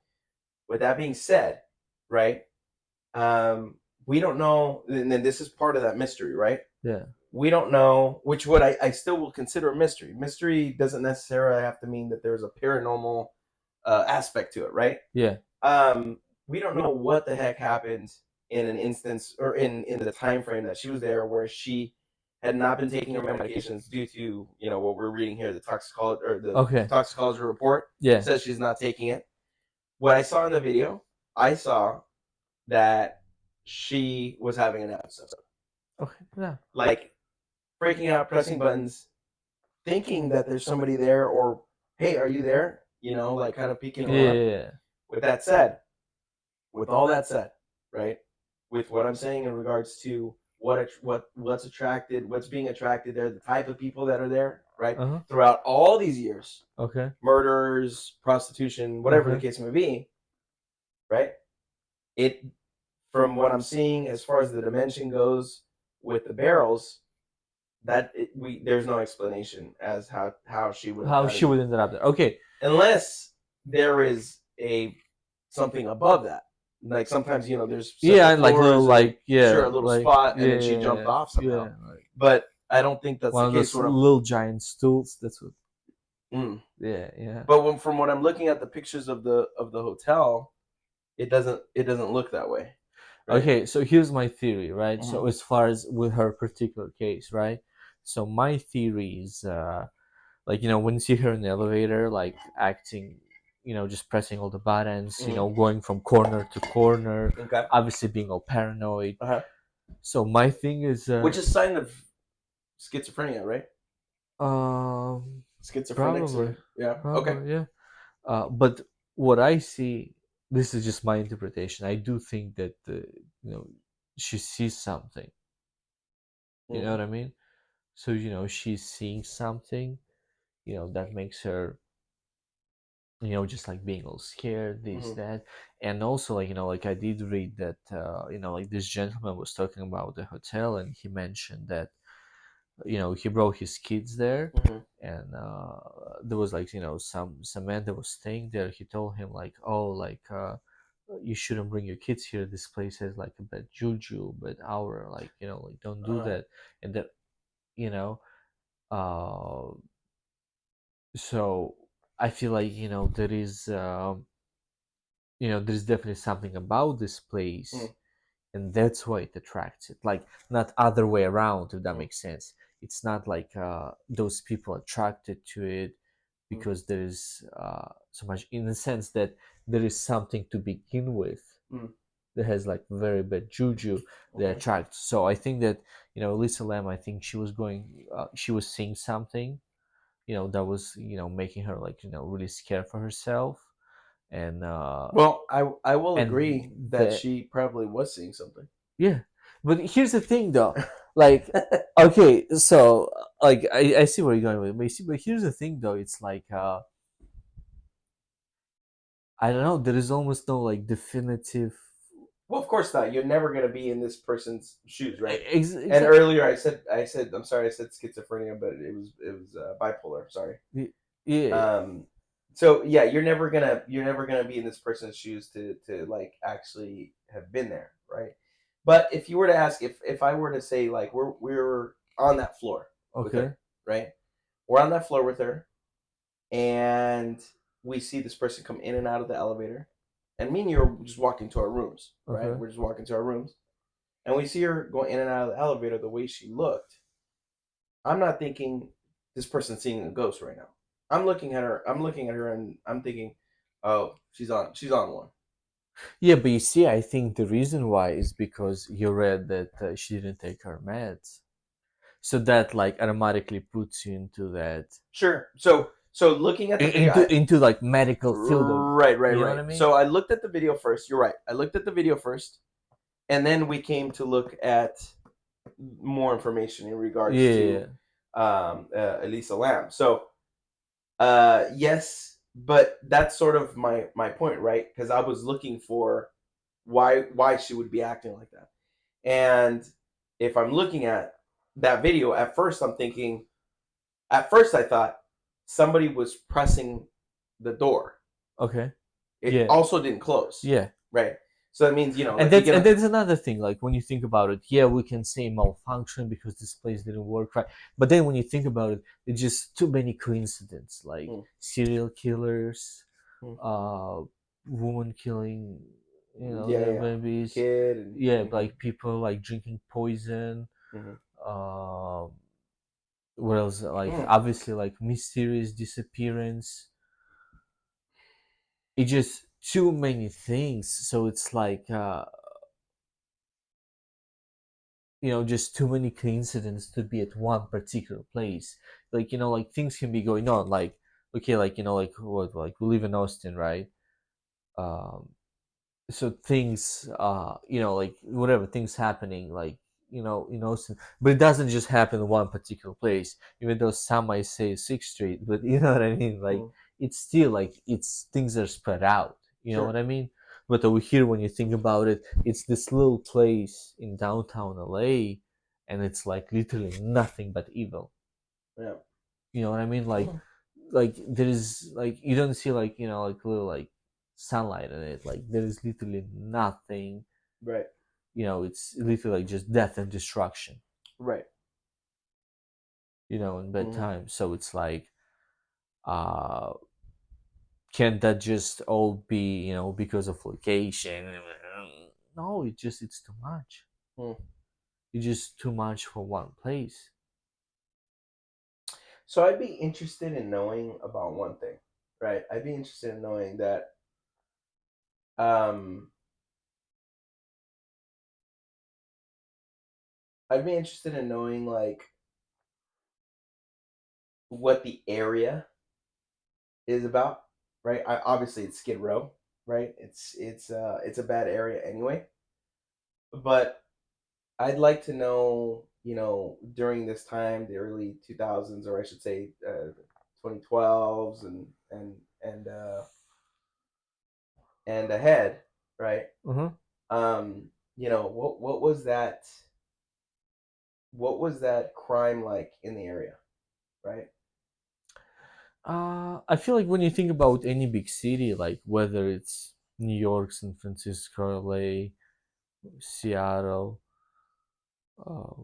With that being said, right? Um, we don't know, and then this is part of that mystery, right? Yeah. We don't know, which what I still will consider a mystery. Mystery doesn't necessarily have to mean that there's a paranormal aspect to it, right? Yeah. We don't know what the heck happened in an instance or in the time frame that she was there, where she had not been taking her medications due to what we're reading here, the toxicology or the Okay. toxicology report Yeah. says she's not taking it. What I saw in the video, I saw that she was having an episode, Okay. Yeah. like freaking out, pressing buttons, thinking that there's somebody there, or hey, are you there? Like kind of peeking around. Yeah. With that said, with all that said, right? With what I'm saying in regards to what's being attracted there, the type of people that are there, right? Uh huh. Throughout all these years, Okay. murders, prostitution, whatever the Okay. case may be, right? It From what I'm seeing as far as the dimension goes with the barrels, there's no explanation as how she would have How she gotten would end up there? Okay. unless there is a something above that. Like sometimes there's Yeah, several and like little floors and like yeah, sure a little like spot and then she jumped yeah, off yeah, somehow. like But I don't think that's one the of case. those What I'm little giant stools. That's what. mm. Yeah. Yeah. But from what I'm looking at the pictures of the hotel, it doesn't look that way, right? Okay, so here's my theory, right? Mm-hmm. So as far as with her particular case, right? So my theory is like when you see her in the elevator, like acting, just pressing all the buttons, Mm-hmm. going from corner to corner, Okay. obviously being all paranoid. Uh-huh. So my thing is, Which is a sign of schizophrenia, right? um, Schizophrenics probably, are yeah. Okay. probably, yeah. But what I see, this is just my interpretation. I do think that she sees something. You know Mm-hmm. what I mean? So she's seeing something. That makes her just like being all scared, this Mm-hmm. that, and also like like I did read that like this gentleman was talking about the hotel, and he mentioned that he brought his kids there, Mm-hmm. and there was like some man that was staying there. He told him like, oh, like you shouldn't bring your kids here. This place has like a bad juju, bad aura. Like like don't do Uh-huh. that. And that you know, uh, so I feel like there is there's definitely something about this place, and that's why it attracts it, like not other way around, if that Mm-hmm. makes sense. It's not like those people attracted to it because there's so much, in the sense that there is something to begin with Mm-hmm. that has like very bad juju that Okay. attracts. So I think that Lisa Lam, I think she was seeing something that was making her like really scared for herself. and Well, I will agree that the she probably was seeing something. yeah. But here's the thing, though, like okay, so like I see where you're going with it, but, but here's the thing, though, it's like I don't know, there is almost no like definitive. Well, of course not. You're never going to be in this person's shoes, right? And Exactly. earlier I said, I'm sorry, I said schizophrenia, but it was bipolar. Sorry. Yeah. Um, so yeah, you're never gonna be in this person's shoes to like actually have been there, right? But if you were to ask, if I were to say like we're on that floor with Okay. her, right? We're on that floor with her, and we see this person come in and out of the elevator, and me and you are just walking to our rooms, right? Okay. We're just walking to our rooms, and we see her going in and out of the elevator the way she looked. I'm not thinking this person's seeing a ghost right now. I'm looking at her. I'm looking at her, and I'm thinking, oh, she's on one. Yeah, but you see, I think the reason why is because you read that she didn't take her meds, so that like automatically puts you into that Sure. So looking at the video, into like medical field of, right, right, you know what right. I mean? So I looked at the video first. You're right. I looked at the video first, and then we came to look at more information in regards to Yeah. Elisa Lamb. So yes, but that's sort of my point, right? Because I was looking for why she would be acting like that. And if I'm looking at that video, at first I thought somebody was pressing the door. Okay. It Yeah. also didn't close, Yeah. right? So that means, And like you that's get another thing. Like when you think about it, yeah, we can say malfunction because this place didn't work right. But then when you think about it, it's just too many coincidences, like mm, serial killers, mm, uh, woman killing, yeah, their yeah, babies. kid and Yeah, like people like drinking poison. mhm, Uh, what else? Like mm. obviously, like mysterious disappearance. It's just too many things. So it's like just too many coincidences to be at one particular place. Like like things can be going on. Like okay, like like what? Like we live in Austin, right? Um, so things like whatever things happening like but it doesn't just happen in one particular place, even though some might say Sixth Street, but you know what I mean, like Mm. it's still like it's things are spread out, you know what Sure. I mean. But over here, when you think about it, it's this little place in downtown LA, and it's like literally nothing but evil, Yeah. you know what I mean, Mhm. like there is like you don't see like like little like sunlight in it, like there is literally nothing, Right. it's literally like just death and destruction, Right. in Mhm. bedtime. So it's like uh can that just all be because of location? No, it's too much. Mm. It's just too much for one place. So I'd be interested in knowing about one thing, right? I'd be interested in knowing that um I'd be interested in knowing like what the area is about, right? Obviously it's Skid Row, right? It's a bad area anyway. But I'd like to know, during this time, the early 2000s, or I should say 2012s and ahead, right? Uh-huh. What was that crime like in the area, right? I feel like when you think about any big city, like whether it's New York, San Francisco, LA, Seattle, uh,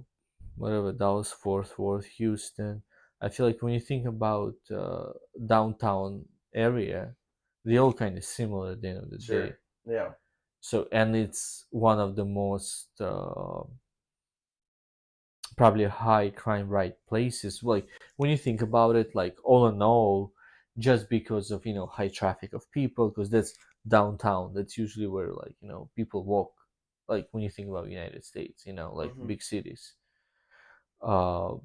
whatever, Dallas, Fort Worth, Houston. I feel like when you think about downtown area, they all kind of similar at the end of the Sure. day. Yeah. So, and it's one of the most probably high crime rate places. Like when you think about it, like all in all, just because of high traffic of people, because that's downtown. That's usually where like people walk. Like when you think about United States, like Hmm. big cities. Uh,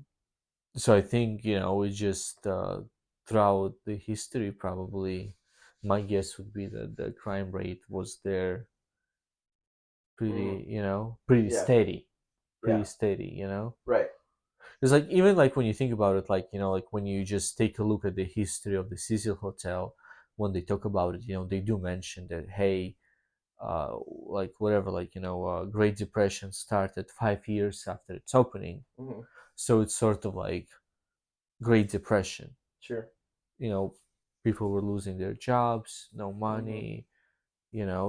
so I think it's just throughout the history probably my guess would be that the crime rate was there Mm-hmm. pretty Yeah. steady, Yeah. Right. Because like even like when you think about it, like like when you just take a look at the history of the Cecil Hotel, when they talk about it, they do mention that, hey, like whatever, like Great Depression started 5 years after its opening, Mm-hmm. so it's sort of like Great Depression. Sure. You know, people were losing their jobs, no Mm-hmm. money,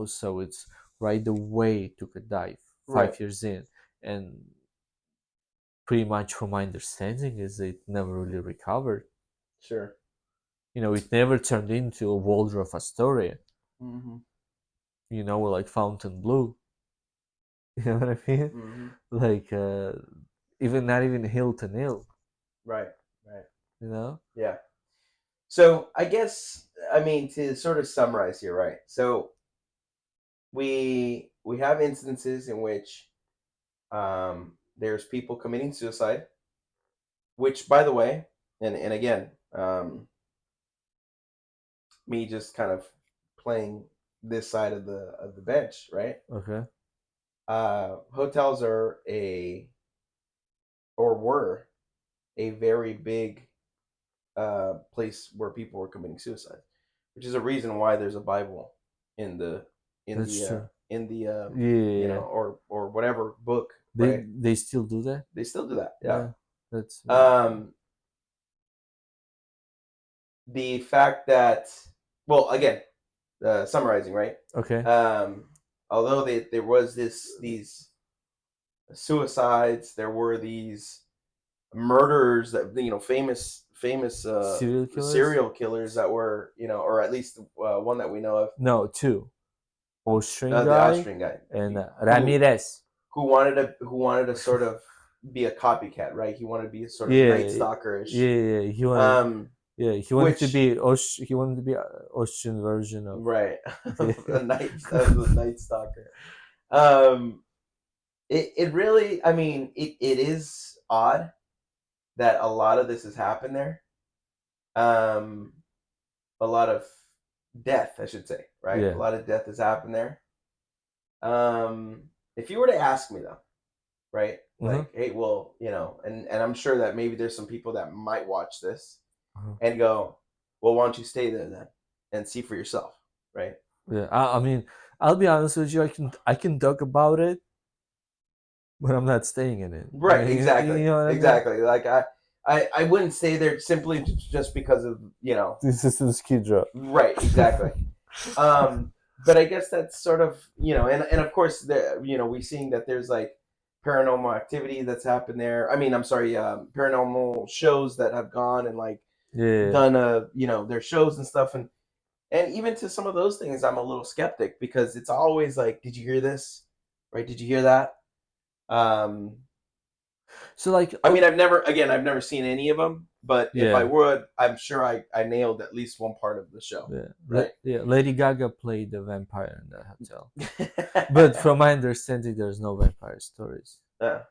so it's right away it took a dive Right. 5 years in, and pretty much from my understanding is it never really recovered. Sure. It never turned into a Waldorf Astoria, Mm-hmm. or like Fountain Blue. You know what I mean? Mm-hmm. Like even not even Hilton Hill. Right. Right. You know? Yeah. So I guess I mean to sort of summarize here, right? So we have instances in which there's people committing suicide, which by the way, and again, me just kind of playing this side of the bench, right? Okay. Hotels are a or were a very big place where people were committing suicide, which is a reason why there's a Bible in the That's true. in the Yeah, yeah, yeah. or whatever book, They right? they still do that. They still do that, yeah. Yeah, that's Um, the fact that, well, again, summarizing, right? okay. Um, although there was these suicides, there were these murders that famous Serial killers? serial killers that were or at least one that we know of, No, two. Austrian the guy Austrian guy and who Ramirez. who wanted to sort of be a copycat, right? He wanted to be a sort of night Yeah, stalker-ish, yeah, yeah. He wanted, um, yeah, which He wanted to be a Austrian version of. right Yeah. of the night stalker. Um, it really, I mean, it is odd that a lot of this has happened there. Um, a lot of death, I should say, right? A Yeah. lot of death has happened there. Um, if you were to ask me though, right? Uh-huh. Like, hey, well, and I'm sure that maybe there's some people that might watch this Uh-huh. and go, well, why don't you stay there then and see for yourself, right? Yeah. I mean, I'll be honest with you. I can talk about it, but I'm not staying in it. Right, exactly, You know what I mean? exactly. Like I wouldn't stay there simply just because of This is the Skid Row. right, exactly. But I guess that's sort of and of course we seeing that there's like paranormal activity that's happened there. I mean, I'm sorry, paranormal shows that have gone and like Yeah. done their shows and stuff, and even to some of those things, I'm a little skeptic because it's always like, did you hear this? Right? Did you hear that? Um, So like, I mean, I've never seen any of them, but if I yeah, would, I'm sure I nailed at least one part of the show, yeah, right? yeah. Lady Gaga played the vampire in that hotel, but from my understanding, there's no vampire stories. Yeah.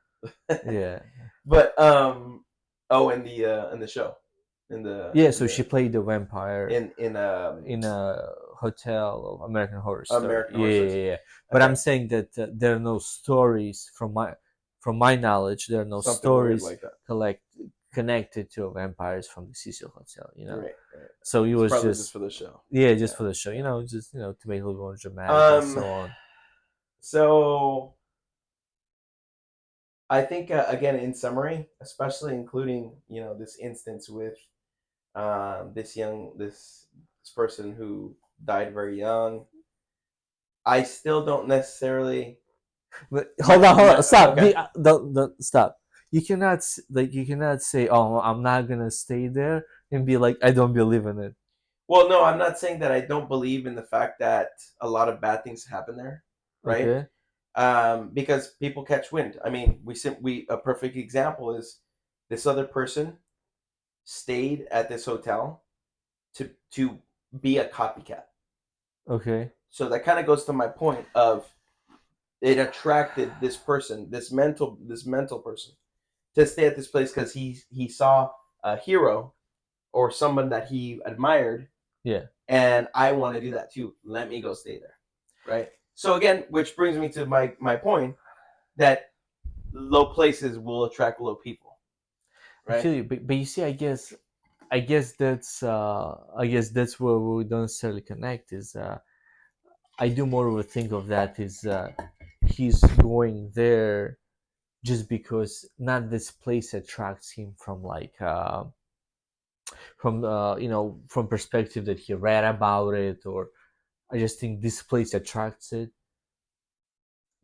Yeah, But oh, in the show, yeah. in So she the played the vampire in in a hotel of American Horror Story. American Yeah, Horror yeah, Stories. yeah. But I'm Okay, saying that there are no stories from my knowledge. There are no something weird stories like that. collect connected to vampires from the Cecil Hotel. Right, right. So it It's was probably just just, for the show. yeah, just Yeah. for the show. Just to make it a little more dramatic and Um. so on. So I think again, in summary, especially including this instance with this person who died very young. I still don't necessarily. But hold on, stop. Okay. Don't stop. You cannot say, "Oh, I'm not gonna stay there," and be like, "I don't believe in it." Well, no, I'm not saying that I don't believe in the fact that a lot of bad things happen there, right? Okay. Because people catch wind. I mean, we a perfect example is this other person stayed at this hotel to be a copycat. Okay. So that kind of goes to my point of it attracted this person, this mental person, to stay at this place because he saw a hero or someone that he admired Yeah. and I want to do that too. Let me go stay there, right? So again, which brings me to my point that low places will attract low people, I right? feel you, but you see, I guess that's where we don't necessarily connect. Is I do more of a think of that is he's going there just because not this place attracts him from like from from perspective that he read about it, or I just think this place attracts it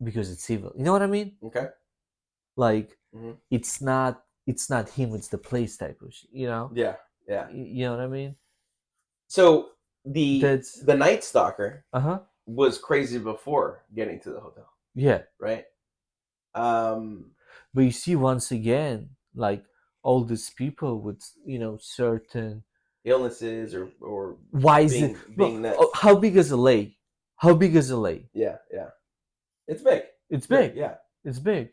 because it's evil. You know what I mean? Okay. Like Hmm. it's not him, it's the place type of Yeah, yeah. you know what I mean? So the That's the Night Stalker uh-huh. was crazy before getting to the hotel, Yeah. right? Um, But you see, once again, like all these people with certain, illnesses or why is it, being well, nuts. how big is LA? How big is LA? Yeah, yeah. It's big. It's It's big. big. Yeah. It's big.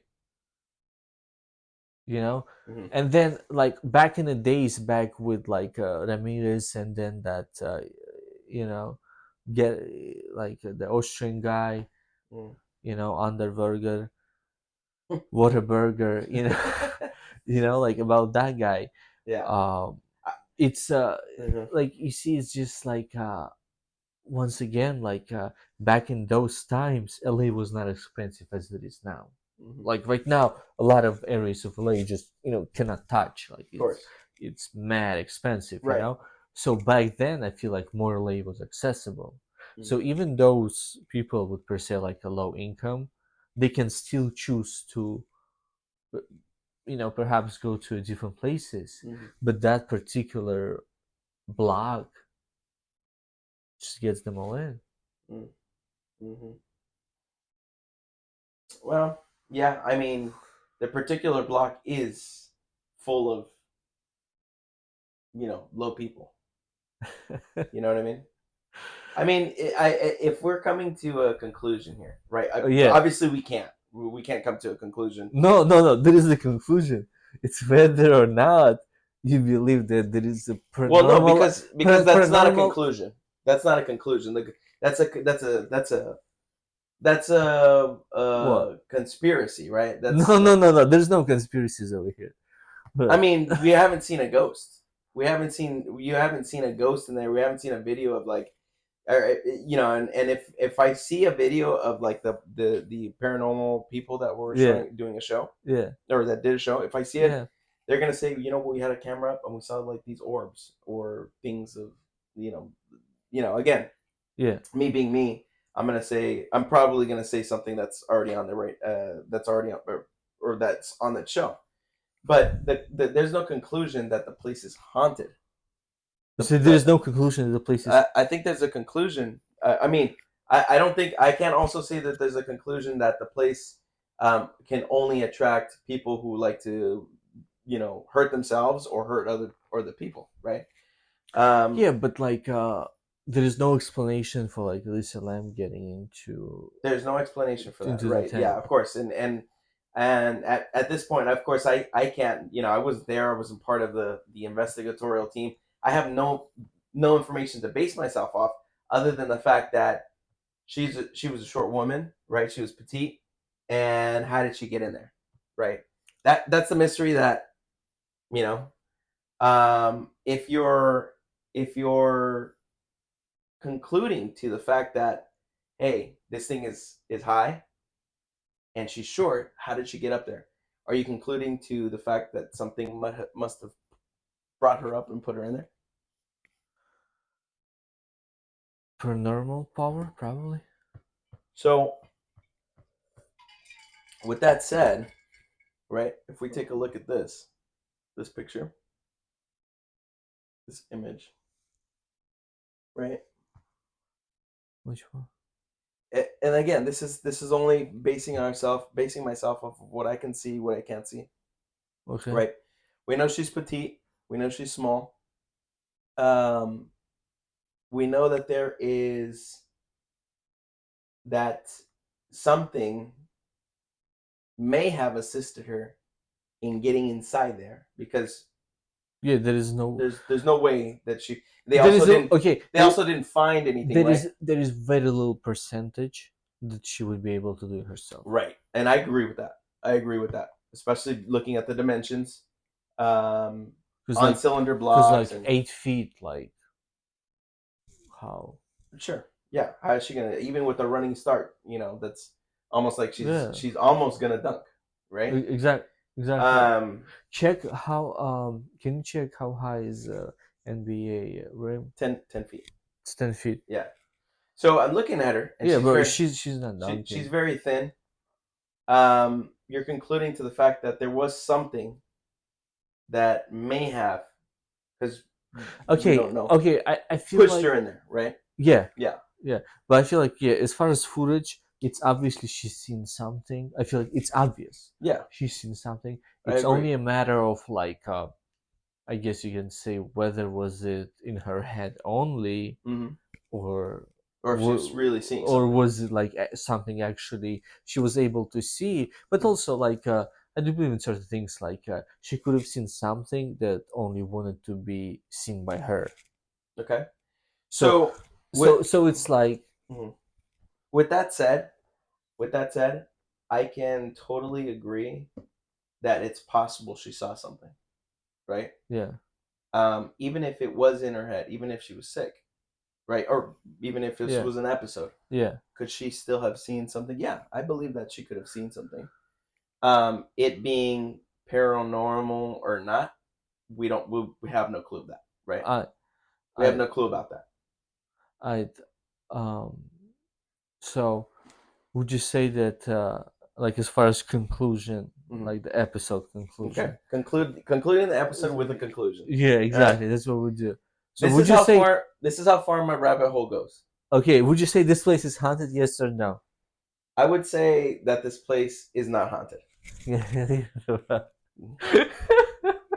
you know Hmm. and then like back in the days, back with like Ramirez, and then that you know get like the Austrian guy, Mm. Underberger, Waterburger, like about that guy. Yeah. um I, it's mhm. like you see, it's just like once again, like back in those times, LA was not expensive as it is now. Mhm. Like right now, a lot of areas of LA just cannot touch. Like Of it's course. it's mad expensive, Right. so back then I feel like more LA was accessible. Mm. So even those people with per se like a low income, they can still choose to perhaps go to different places, Mhm. but that particular block just gets them all in. Mm. Mhm. Well, yeah. I mean, the particular block is full of low people. You know what I mean? I mean, if we're coming to a conclusion here, right? Yeah. Obviously, we can't. We can't come to a conclusion. No, no, no. There is the conclusion. It's whether or not you believe that there is a Well, no, paranormal, because that's not a paranormal. conclusion. That's not a conclusion. That's a What? conspiracy, right? No, no, no, no. There's no conspiracies over here. I But mean, we haven't seen a ghost. You haven't seen a ghost in there. We haven't seen a video of like, and if I see a video of like the paranormal people that were yeah, showing doing a show yeah, or that did a show, if I see it, yeah, they're gonna say, we had a camera up and we saw like these orbs or things of, you know, again, yeah. me being me, I'm probably gonna say something that's already on the right, that's already on or that's on that show. But there's no conclusion that the place is haunted. So there is no conclusion to the places. I think there's a conclusion. I mean, I don't think I can't also say that there's a conclusion that the place can only attract people who like to, hurt themselves or hurt other people, right? Um, Yeah, but like there is no explanation for like Lisa Lam getting there's no explanation for that, into the right? Yeah, tent. of course, and at this point, of course, I can't, I wasn't there, I wasn't part of the investigatorial team. I have no information to base myself off other than the fact that she was a short woman, right? She was petite, and how did she get in there, right? That's the mystery that, you know if you're concluding to the fact that, hey, this thing is high and she's short, how did she get up there? Are you concluding to the fact that something must have brought her up and put her in there? Paranormal power, probably. So, with that said, right, if we take a look at this picture, this image, right? Which one? And again, this is only basing myself off of what I can see, what I can't see, Okay. right? We know she's petite. We know she's small. Um, we know that there is that something may have assisted her in getting inside there because Yeah, there is no. There's no way that she. They There also is no. didn't. Okay, They also didn't find anything, right? there is very little percentage that she would be able to do it herself. Right, and I agree with that. I agree with that, especially looking at the dimensions um, Because on like, cylinder blocks and 8 feet, like how? sure, yeah. How is she gonna even with a running start? That's almost like Yeah, she's almost gonna dunk, right? exactly. Um, Check how. Can you check how high is NBA rim? 10 feet. It's 10 feet. Yeah. So I'm looking at her, and Yeah, but she's not she's dunking. very thin. You're concluding to the fact that there was something that may have, because we Okay, don't know, okay. I feel pushed like her in there, right? yeah, Yeah, yeah. But I feel like yeah. As far as footage, it's obviously she's seen something. I feel like it's obvious yeah, she's seen something. I It's agree. only a matter of like I guess you can say whether was it in her head only Hmm. or Or if she's really seeing or something. was it like something actually she was able to see, but also like I do believe in certain things like she could have seen something that only wanted to be seen by her. Okay. So So with it's like mhm. with that said, with that said, I can totally agree that it's possible she saw something, right? yeah, Even if it was in her head, even if she was sick, right? Or even if this yeah, was an episode, yeah, could she still have seen something? Yeah, I believe that she could have seen something. It being paranormal or not, we have no clue of that, right? i We have i no clue about that. I um so would you say that like as far as conclusion, Mhm. like the episode Okay, conclusion? concluding the episode with a conclusion. Yeah, All right. exactly, that's what we do. So would you say This is how far my rabbit hole goes. okay, would you say this place is haunted, yes or no? I would say that this place is not haunted.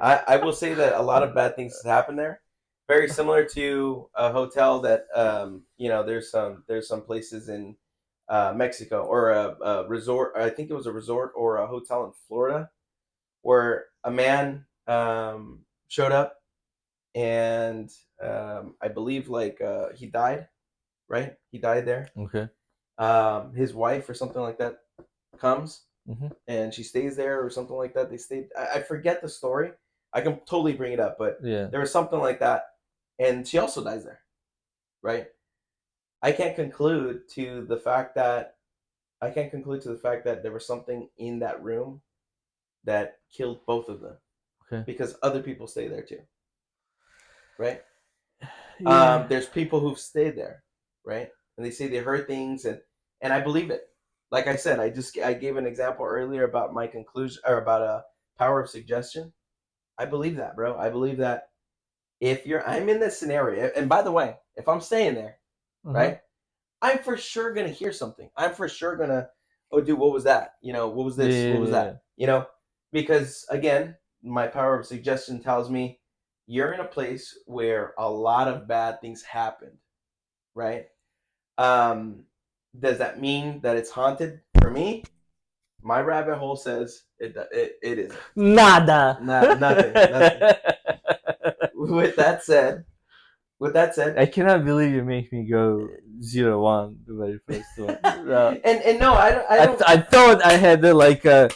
I will say that a lot of bad things happen there. Very similar to a hotel that there's some places in Mexico or a resort. I think it was a resort or a hotel in Florida where a man showed up and I believe like he died. Right, he died there. Okay. His wife or something like that comes Hmm. and she stays there or something like that. They stayed. I forget the story. I can totally bring it up, but Yeah. there was something like that, and she also dies there. Right. I can't conclude to the fact that I can't conclude to the fact that there was something in that room that killed both of them Okay. because other people stay there too. Right. Yeah. There's people who've stayed there, right? And they say they heard things, and I believe it. Like I said, I gave an example earlier about my conclusion or about a power of suggestion. I believe that, bro. I believe that if I'm in this scenario, and by the way, if I'm staying there, Uh huh. right, I'm for sure gonna hear something. I'm for sure gonna, oh, dude, what was that? What was this? What was Yeah. that? Because again, my power of suggestion tells me you're in a place where a lot of bad things happened, right? Um, does that mean that it's haunted? For me, my rabbit hole says it isn't. Nada. Nothing. With that said, with that said, I cannot believe you make me go 0-1 the very first one. No. and no, I don't. I thought I had like I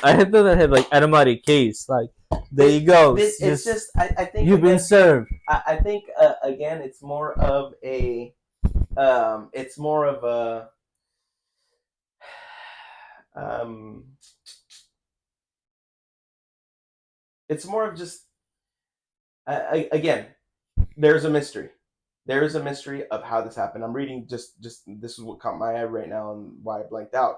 had thought I had like automatic case. Like there you go. It's Just just I think you've been again. served. I think again, it's more of a um, it's more of just again. There's a mystery. There is a mystery of how this happened. I'm reading just this is what caught my eye right now and why I blanked out.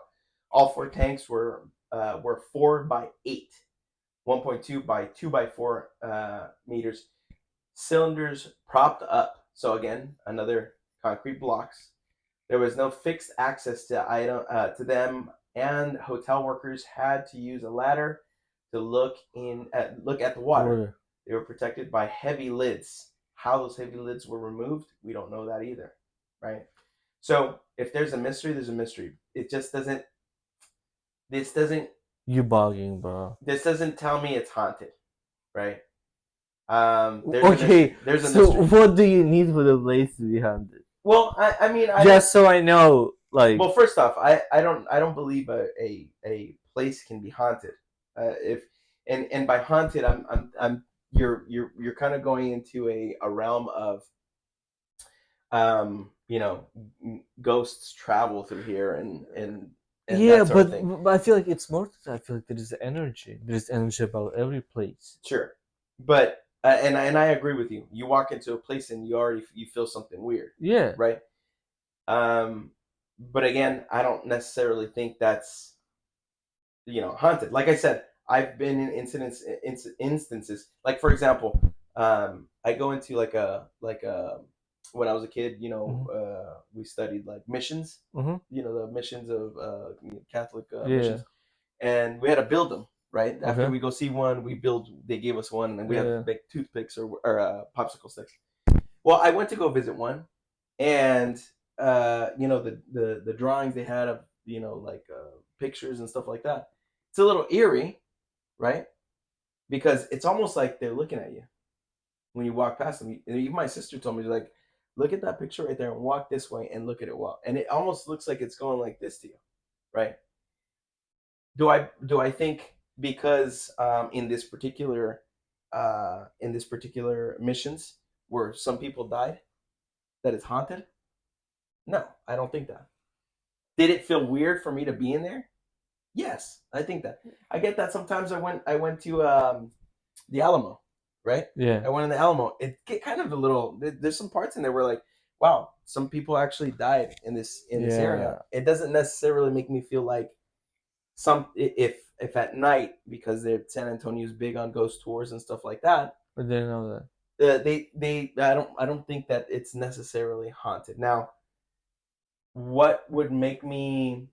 All four tanks were 4 by 8, 1.2 by 2 by 4 meters. Cylinders propped up. So again, another concrete blocks. There was no fixed access to them, and hotel workers had to use a ladder to look at the water. Water. They were protected by heavy lids. How those heavy lids were removed, we don't know that either, right? So if there's a mystery, there's a mystery. It just doesn't. This doesn't. You bugging, bro. This doesn't tell me it's haunted, right? Okay, there's a so mystery. what do you need for the place to be haunted? Well, I mean, I don't. Just so I know, like, Well, first off, I don't believe a place can be haunted. If and by haunted, I'm you're kind of going into a realm of you know, ghosts travel through here and yeah, that sort of but, thing. but I feel like it's more. I feel like there is energy. There is energy about every place. Sure, but and I agree with you. You walk into a place and you feel something weird, Yeah, right? Um, but again, I don't necessarily think that's haunted. Like I said, I've been in instances. Like for example, I go into like a when I was a kid. hmm We studied like missions. hmm The missions of Catholic yeah, missions, and we had to build them. Right after okay, we go see one, we build. They gave us one, and then we have to yeah, make toothpicks or popsicle sticks. Well, I went to go visit one, and the drawings they had of like pictures and stuff like that. It's a little eerie, right? Because it's almost like they're looking at you when you walk past them. Even my sister told me, like, look at that picture right there and walk this way and look at it well, and it almost looks like it's going like this to you, right? Do I think because in this particular missions where some people died that it's haunted? No, I don't think that. Did it feel weird for me to be in there? Yes, I think that. I get that sometimes. I went to the Alamo, right? yeah, I went in the Alamo. It get kind of a little. There's some parts in there where like, wow, some people actually died in this area. yeah. It doesn't necessarily make me feel like if at night because San Antonio's big on ghost tours and stuff like that. I didn't know that. They I don't think that it's necessarily haunted. Now, what would make me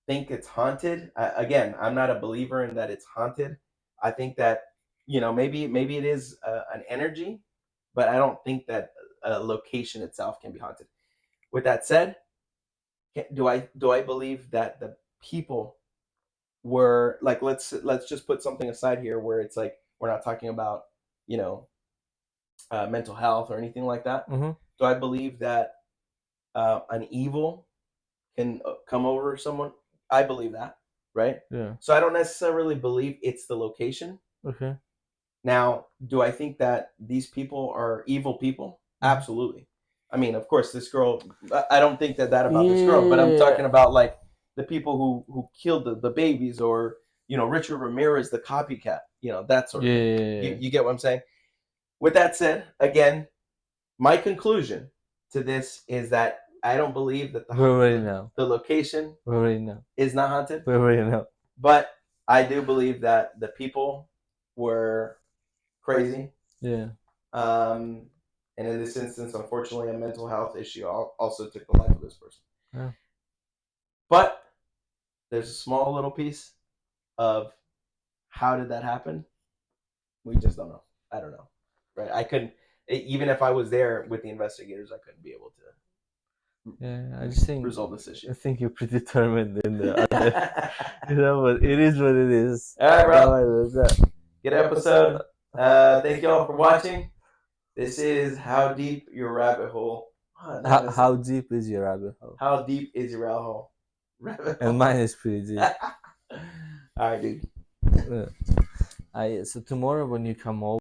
think it's haunted? Again, I'm not a believer in that it's haunted. I think that maybe it is an energy, but I don't think that a location itself can be haunted. With that said, do I believe that the people were like, let's just put something aside here where it's like we're not talking about you know mental health or anything like that. Mm-hmm. Do I believe that an evil can come over someone? I believe that, right? Yeah. So I don't necessarily believe it's the location. Okay. Now, do I think that these people are evil people? Mm-hmm. Absolutely. I mean, of course, this girl. I don't think that about this girl, but I'm Yeah. talking about like the people who killed the babies, or Richard Ramirez, the copycat. That sort of thing. You Yeah. you get what I'm saying? With that said, again, my conclusion to this is that I don't believe that We already the, know. the location We already know. is not haunted, We already know. but I do believe that the people were crazy. Yeah. Um, and in this instance, unfortunately, a mental health issue also took the life of this person. Yeah. But there's a small little piece of how did that happen? We just don't know. I don't know. Right? I couldn't, even if I was there with the investigators, I couldn't be able to Yeah. I just think. resolve this issue. I think you're predetermined in the All other. But it is what it is. right, bro. Alright, that's that. Good episode. Thank you all for watching. This is How Deep Your Rabbit Hole. How deep is your rabbit hole? How deep is your rabbit hole? And mine is pretty deep. All right, dude. So tomorrow when you come over.